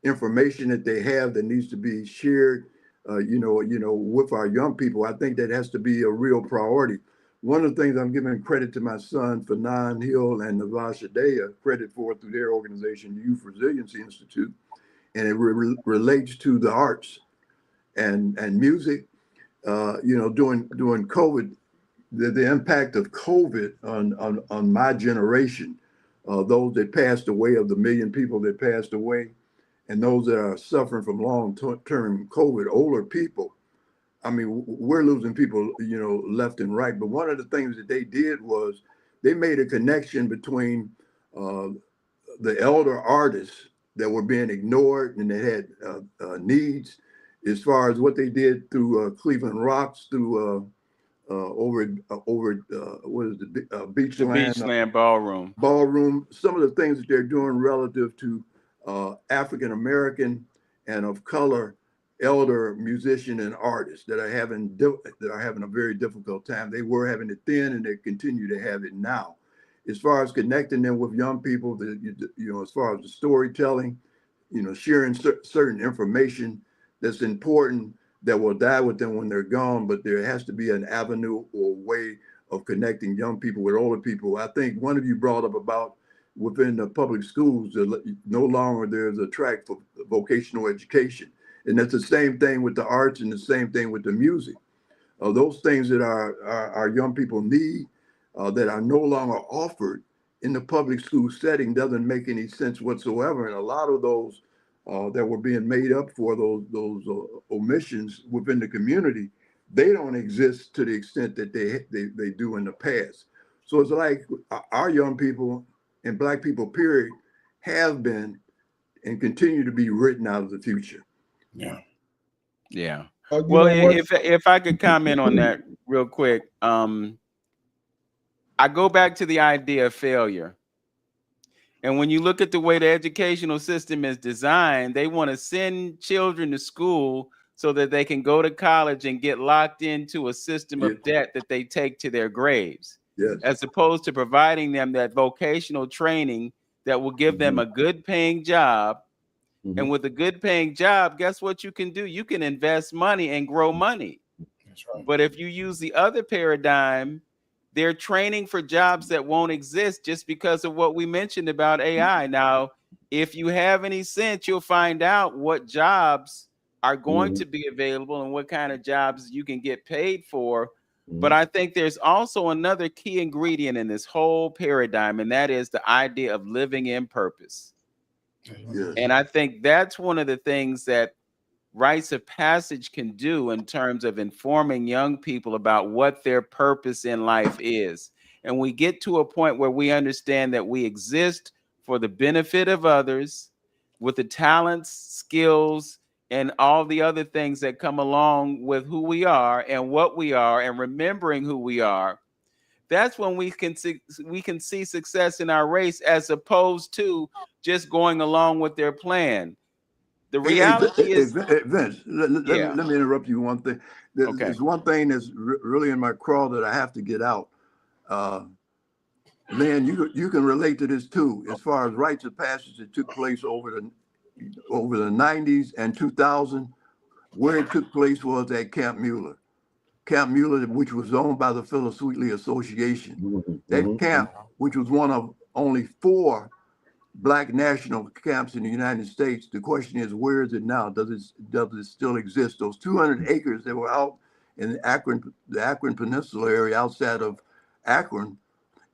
information that they have that needs to be shared, with our young people. I think that has to be a real priority. One of the things I'm giving credit to my son, Fanon Hill and Navasha Dea, credit for through their organization, Youth Resiliency Institute, and it relates to the arts and music. During COVID, the impact of COVID on my generation, those that passed away, of the million people that passed away, and those that are suffering from long-term COVID, older people. I mean, we're losing people, you know, left and right. But one of the things that they did was they made a connection between the elder artists that were being ignored and they had needs, as far as what they did through Cleveland Rocks, through over what is the
Beachland Ballroom.
Ballroom. Some of the things that they're doing relative to African American and of color elder musician and artists that are having a very difficult time. They were having it then, and they continue to have it now. As far as connecting them with young people, you know, as far as the storytelling, you know, sharing certain information that's important that will die with them when they're gone, but there has to be an avenue or way of connecting young people with older people. I think one of you brought up about within the public schools, no longer there's a track for vocational education. And that's the same thing with the arts and the same thing with the music. Those things that our young people need that are no longer offered in the public school setting doesn't make any sense whatsoever. And a lot of those that were being made up for those omissions within the community, they don't exist to the extent that they do in the past. So it's like our young people and Black people, period, have been and continue to be written out of the future.
Yeah.
Yeah. Well, if I could comment on that real quick, I go back to the idea of failure. And when you look at the way the educational system is designed, they want to send children to school so that they can go to college and get locked into a system of debt that they take to their graves, as opposed to providing them that vocational training that will give them a good paying job. And with a good paying job, guess what you can do? You can invest money and grow money.
That's right.
But if you use the other paradigm, they're training for jobs that won't exist just because of what we mentioned about AI. Now, if you have any sense, you'll find out what jobs are going to be available and what kind of jobs you can get paid for. But I think there's also another key ingredient in this whole paradigm, and that is the idea of living in purpose. And I think that's one of the things that Rites of Passage can do in terms of informing young people about what their purpose in life is. And we get to a point where we understand that we exist for the benefit of others with the talents, skills, and all the other things that come along with who we are and what we are, and remembering who we are. That's when we can see success in our race, as opposed to just going along with their plan. The reality is,
Vince, let me interrupt you one thing. There's one thing that's really in my crawl that I have to get out. Lynn, you can relate to this too, as far as rites of passage that took place over the 90s and 2000. Where it took place was at Camp Mueller. Camp Mueller, which was owned by the Phyllis Wheatley Association. That camp, which was one of only 4 Black national camps in the United States. The question is, where is it now? Does it still exist? Those 200 acres that were out in the Akron Peninsula area outside of Akron,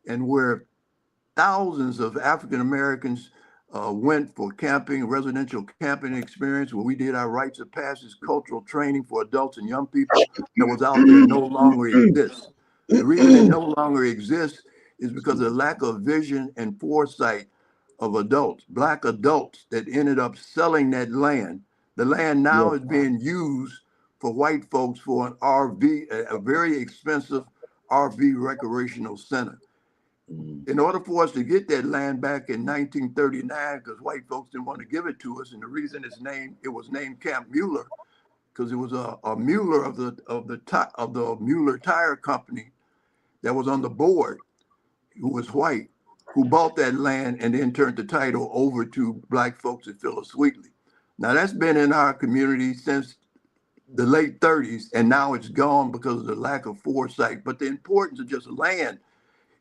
and where thousands of African Americans went for camping, residential camping experience, where we did our rites of passage cultural training for adults and young people, that was out there no longer exists. The reason it no longer exists is because of the lack of vision and foresight of adults, Black adults, that ended up selling that land. The land now is being used for white folks for an RV, a very expensive RV recreational center. In order for us to get that land back in 1939, because white folks didn't want to give it to us, and the reason it was named Camp Mueller, because it was a Mueller of the Mueller Tire Company that was on the board, who was white, who bought that land and then turned the title over to Black folks at Phyllis Wheatley. Now that's been in our community since the late 30s, and now it's gone because of the lack of foresight. But the importance of just land.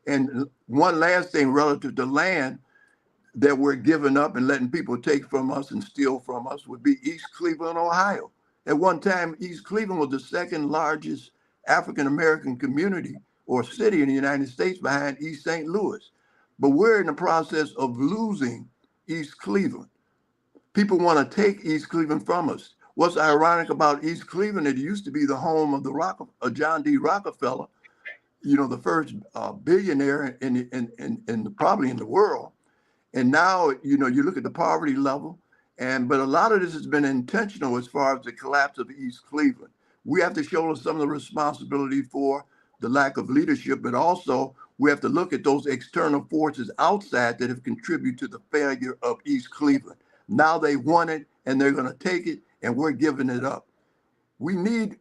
And one last thing relative to land that we're giving up and letting people take from us and steal from us would be East Cleveland, Ohio. At one time, East Cleveland was the second largest African-American community or city in the United States behind East St. Louis. But we're in the process of losing East Cleveland. People want to take East Cleveland from us. What's ironic about East Cleveland, it used to be the home of John D. Rockefeller, the first billionaire probably in the world. And now, you look at the poverty level, but a lot of this has been intentional as far as the collapse of East Cleveland. We have to shoulder some of the responsibility for the lack of leadership, but also we have to look at those external forces outside that have contributed to the failure of East Cleveland. Now they want it and they're going to take it, and we're giving it up. We need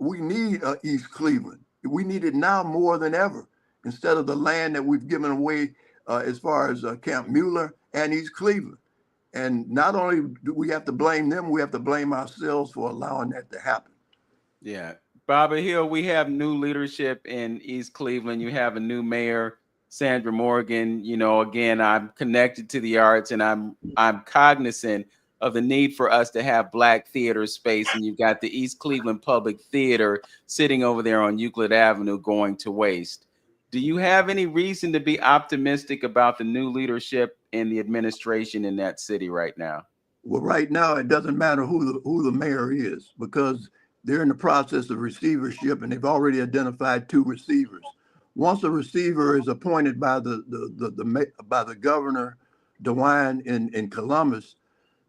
East Cleveland. We need it now more than ever, instead of the land that we've given away as far as Camp Mueller and East Cleveland. And not only do we have to blame them, we have to blame ourselves for allowing that to happen.
Yeah. Bobby Hill, we have new leadership in East Cleveland. You have a new mayor, Sandra Morgan. Again, I'm connected to the arts, and I'm cognizant of the need for us to have Black theater space. And you've got the East Cleveland Public Theater sitting over there on Euclid Avenue going to waste. Do you have any reason to be optimistic about the new leadership in the administration in that city right now?
Well, right now, it doesn't matter who the mayor is, because they're in the process of receivership, and they've already identified 2 receivers. Once a receiver is appointed by the governor, DeWine in Columbus,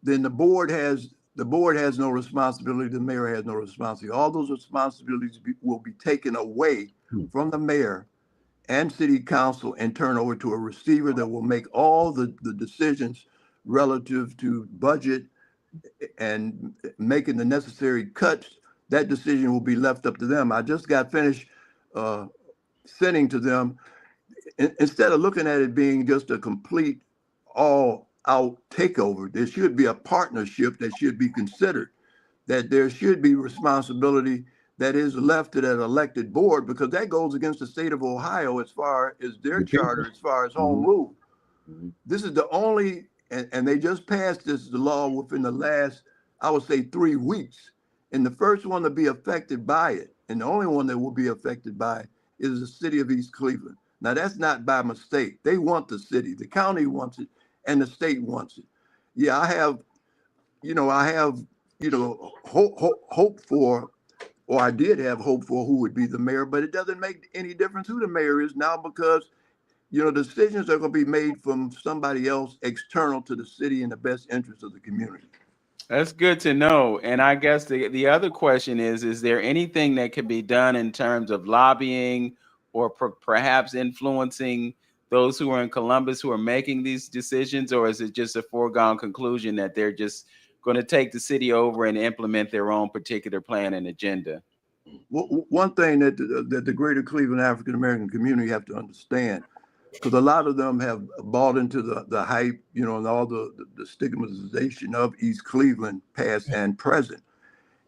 then the board has no responsibility. The mayor has no responsibility. All those responsibilities will be taken away from the mayor and city council and turn over to a receiver that will make all the decisions relative to budget and making the necessary cuts. That decision will be left up to them. I just got finished sending to them, instead of looking at it being just a complete all-out takeover, there should be a partnership that should be considered, that there should be responsibility that is left to that elected board, because that goes against the state of Ohio as far as their charter, as far as home rule. This is the only, and they just passed the law within the last, I would say, 3 weeks. And the first one to be affected by it, and the only one that will be affected by it, is the city of East Cleveland. Now, that's not by mistake. They want the city, the county wants it, and the state wants it. Yeah, I have hope for, or I did have hope for who would be the mayor, but it doesn't make any difference who the mayor is now, because decisions are going to be made from somebody else external to the city in the best interest of the community.
That's good to know. And I guess the other question is there anything that can be done in terms of lobbying or perhaps influencing those who are in Columbus who are making these decisions? Or is it just a foregone conclusion that they're just going to take the city over and implement their own particular plan and agenda?
Well, one thing that the greater Cleveland African American community have to understand, because a lot of them have bought into the hype, and all the stigmatization of East Cleveland, past and present.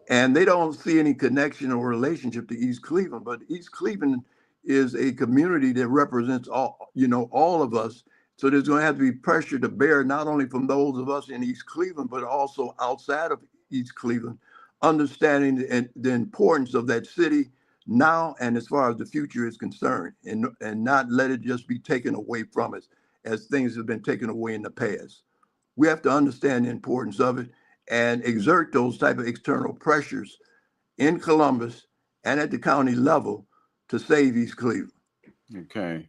And they don't see any connection or relationship to East Cleveland. But East Cleveland is a community that represents all of us. So there's going to have to be pressure to bear, not only from those of us in East Cleveland, but also outside of East Cleveland, understanding the importance of that city now and as far as the future is concerned, and not let it just be taken away from us as things have been taken away in the past. We have to understand the importance of it and exert those type of external pressures in Columbus and at the county level to save East Cleveland.
Okay.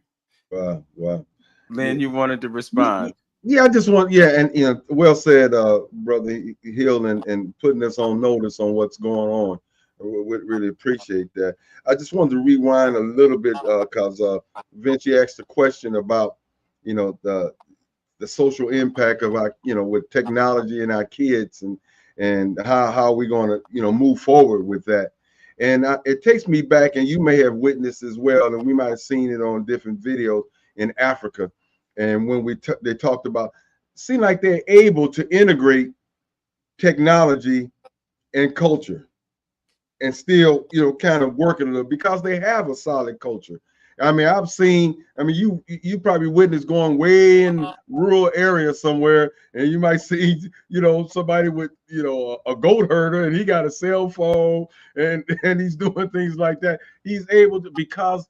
Wow.
Lynn, you wanted to respond.
Yeah, I just want, and well said, Brother Hill, and putting us on notice on what's going on. We really appreciate that. I just wanted to rewind a little bit because Vince asked a question about, the social impact of our, with technology and our kids, and how we're going to, move forward with that. And it takes me back, and you may have witnessed as well, and we might have seen it on different videos in Africa. And when they talked about, seem like they're able to integrate technology and culture, and still, kind of working a little, because they have a solid culture. I mean, you probably witnessed going way in rural area somewhere, and you might see, somebody with, a goat herder, and he got a cell phone, and he's doing things like that. He's able to, because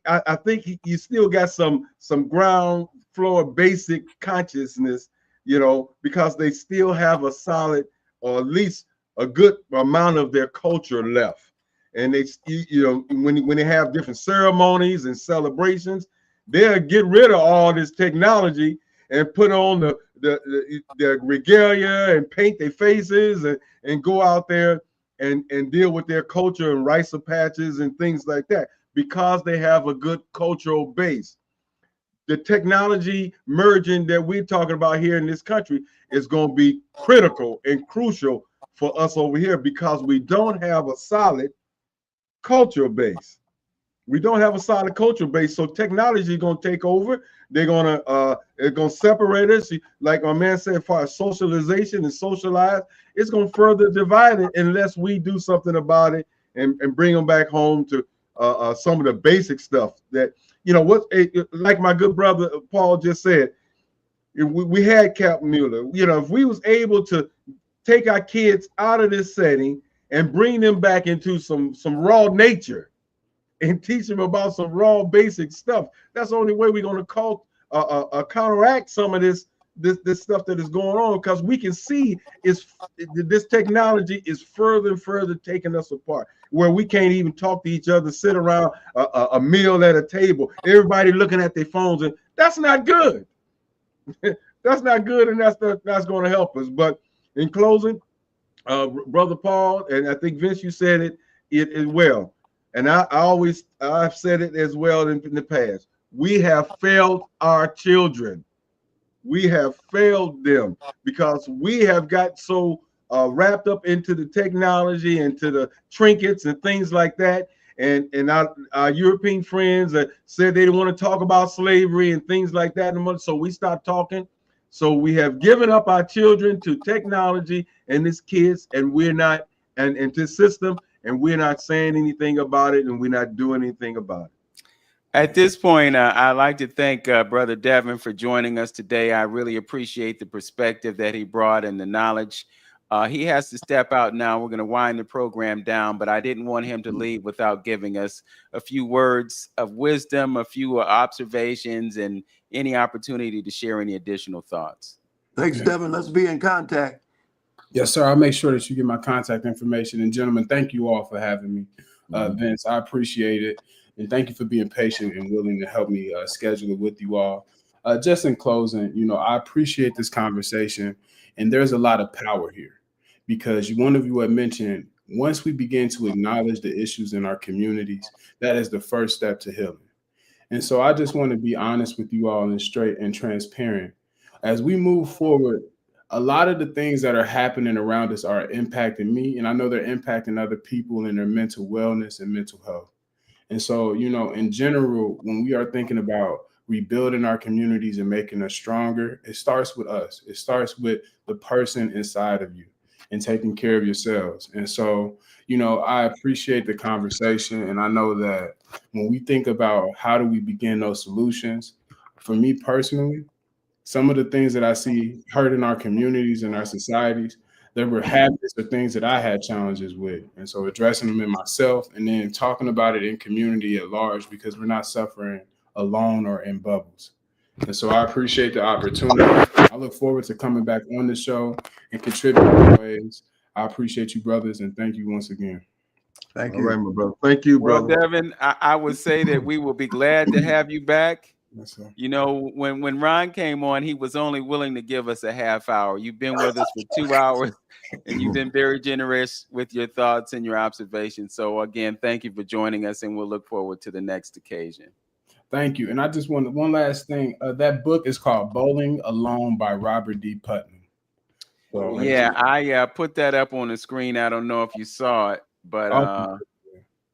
I think you still got some ground floor basic consciousness you know, because they still have a solid, or at least a good amount of their culture left. And they, you know, when they have different ceremonies and celebrations, they'll get rid of all this technology and put on the regalia and paint their faces and go out there and deal with their culture and rice of patches and things like that, because they have a good cultural base. The technology merging that we're talking about here in this country is going to be critical and crucial for us over here, because we don't have a solid cultural base. We don't have a solid cultural base, so technology is going to take over. It's gonna separate us, like my man said, as far as socialization and socialize. It's going to further divide it unless we do something about it and bring them back home to some of the basic stuff that, you know, like my good brother Paul just said. If we had Cap Mueller, you know, if we was able to take our kids out of this setting and bring them back into some raw nature and teach them about some raw basic stuff, that's the only way we're going to counteract some of this stuff that is going on, because we can see this technology is further and further taking us apart, where we can't even talk to each other, sit around a meal at a table, everybody looking at their phones, and that's not good. That's not good, and that's going to help us. But in closing, Brother Paul, and I think Vince, you said it as well, and I've said it as well in the past. We have failed our children. We have failed them because we have got so wrapped up into the technology, into the trinkets and things like that. And our European friends said they didn't want to talk about slavery and things like that anymore. So we stopped talking. So we have given up our children to technology and these kids, and we're not, and to system, and we're not saying anything about it, and we're not doing anything about it.
At this point, I'd like to thank Brother Devon for joining us today. I really appreciate the perspective that he brought and the knowledge. He has to step out now. We're going to wind the program down, but I didn't want him to leave without giving us a few words of wisdom, a few observations, and any opportunity to share any additional thoughts.
Thanks, Devon. Let's be in contact.
Yes, sir. I'll make sure that you get my contact information. And gentlemen, thank you all for having me. Vince, I appreciate it. And thank you for being patient and willing to help me schedule it with you all. Just in closing, you know, I appreciate this conversation. And there's a lot of power here, because one of you had mentioned, once we begin to acknowledge the issues in our communities, that is the first step to healing. And so I just want to be honest with you all and straight and transparent. As we move forward, a lot of the things that are happening around us are impacting me, and I know they're impacting other people in their mental wellness and mental health. And so, you know, in general, when we are thinking about rebuilding our communities and making us stronger, it starts with us. It starts with the person inside of you and taking care of yourselves. And so, you know, I appreciate the conversation. And I know that when we think about how do we begin those solutions, for me personally, some of the things that I see hurt in our communities and our societies, there were habits or things that I had challenges with. And so addressing them in myself and then talking about it in community at large, because we're not suffering alone or in bubbles. And so I appreciate the opportunity. I look forward to coming back on the show and contributing in ways. I appreciate you, brothers, and thank you once again.
Thank you.
All right, my brother. Thank you, brother.
Well, Devon, I would say that we will be glad to have you back.
Yes, sir.
You know, when Ron came on, he was only willing to give us a half hour. You've been with us for 2 hours, and you've been very generous with your thoughts and your observations. So again, thank you for joining us, and we'll look forward to the next occasion.
Thank you. And I just want one last thing. That book is called Bowling Alone by Robert D. Putnam. So,
yeah, I put that up on the screen. I don't know if you saw it, but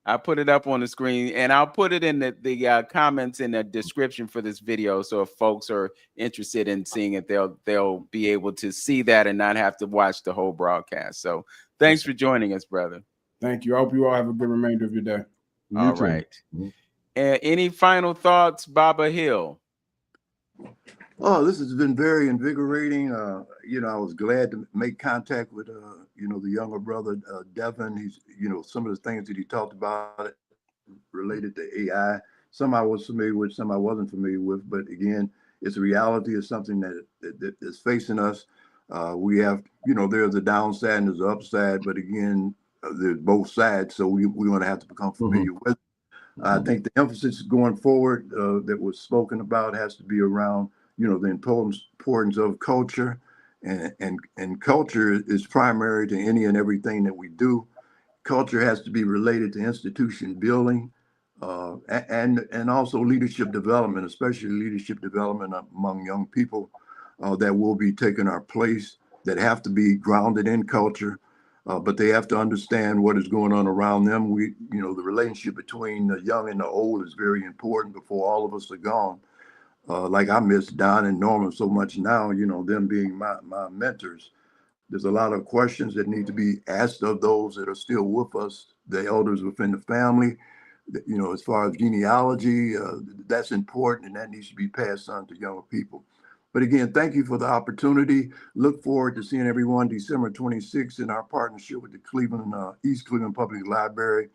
I put it up on the screen, and I'll put it in the comments in the description for this video. So if folks are interested in seeing it, they'll be able to see that and not have to watch the whole broadcast. So thanks for joining us, brother.
Thank you. I hope you all have a good remainder of your day.
All right. Any final thoughts, Baba Hill?
Oh, this has been very invigorating. You know, I was glad to make contact with, you know, the younger brother, Devon. He's, you know, some of the things that he talked about related to AI. Some I was familiar with, some I wasn't familiar with. But again, It's a reality. It's something that is facing us. We have, there's a downside and there's an upside, but again, there's both sides. So we're going to have to become familiar with it. I think the emphasis going forward that was spoken about has to be around, the importance of culture, and culture is primary to any and everything that we do. Culture has to be related to institution building, and also leadership development, especially leadership development among young people that will be taking our place, that have to be grounded in culture, but they have to understand what is going on around them. The relationship between the young and the old is very important before all of us are gone. Like I miss Don and Norman so much now, them being my mentors. There's a lot of questions that need to be asked of those that are still with us, the elders within the family. As far as genealogy, that's important, and that needs to be passed on to younger people. But again, thank you for the opportunity. Look forward to seeing everyone December 26th in our partnership with the East Cleveland Public Library,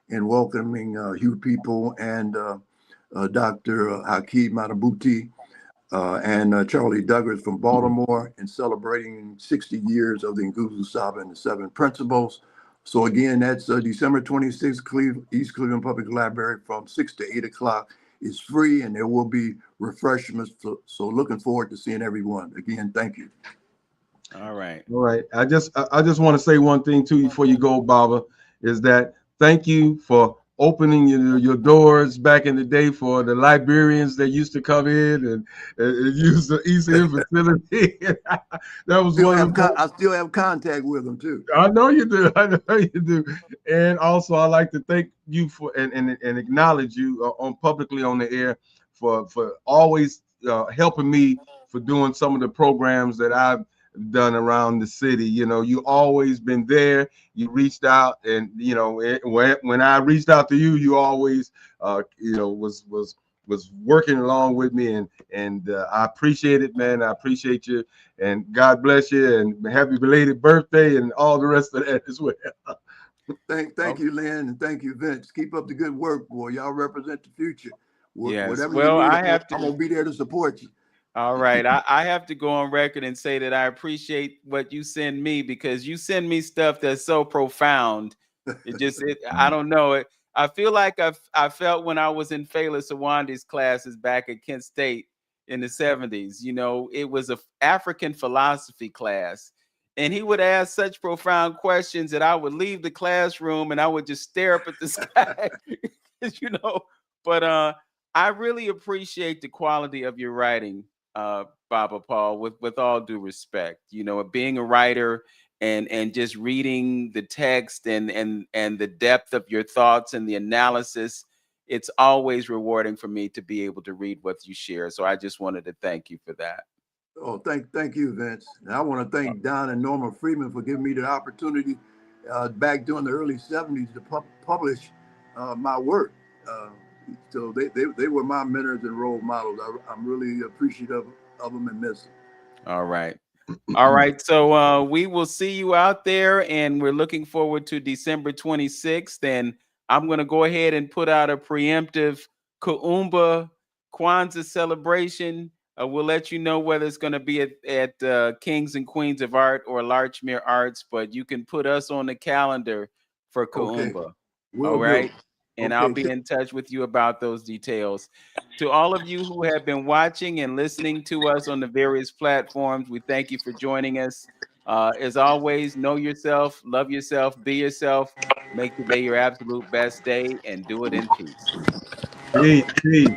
and welcoming Hugh People and Dr. Hakeem Matabuti and Charlie Douglas from Baltimore, and celebrating 60 years of the Nguzo Saba and the Seven Principles. So again, that's December 26th, East Cleveland Public Library from 6 to 8 o'clock. It's free, and there will be refreshments. So looking forward to seeing everyone. Again, thank you.
All right.
All right. I just want to say one thing too before you go, Baba, is that thank you for opening your doors back in the day for the librarians that used to come in and use the East End facility. That was wonderful.
I still have contact with them too.
I know you do. I know you do. And also, I'd like to thank you for and acknowledge you publicly on the air for always helping me for doing some of the programs that I've done around the city. You always been there. You reached out, and when I reached out to you, you always was working along with me, and I appreciate it, man. I appreciate you, and God bless you, and happy belated birthday, and all the rest of that as well.
Thank you, Lynn, and thank you, Vince. Keep up the good work, boy. Y'all represent the future.
Yes.
Whatever
Well,
you need, I'm gonna be there to support you.
All right. I have to go on record and say that I appreciate what you send me, because you send me stuff that's so profound. I don't know it. I feel like I felt when I was in Fela Sawandi's classes back at Kent State in the 70s. It was an African philosophy class, and he would ask such profound questions that I would leave the classroom and I would just stare up at the sky, But I really appreciate the quality of your writing, Baba Paul, with all due respect. Being a writer and just reading the text and the depth of your thoughts and the analysis, it's always rewarding for me to be able to read what you share. So I just wanted to thank you for that.
Oh, thank you, Vince. And I want to thank Don and Norma Freeman for giving me the opportunity back during the early 70s to publish my work. So they were my mentors and role models. I'm really appreciative of them and miss them.
All right. All right. So we will see you out there, and we're looking forward to December 26th. And I'm going to go ahead and put out a preemptive Kuumba Kwanzaa celebration. We'll let you know whether it's going to be at Kings and Queens of Art or Larchmere Arts, but you can put us on the calendar for Kuumba.
Okay.
All right. And
Okay.
I'll be in touch with you about those details. To all of you who have been watching and listening to us on the various platforms, we thank you for joining us. As always, know yourself, love yourself, be yourself, make today your absolute best day, and do it in peace.
Peace.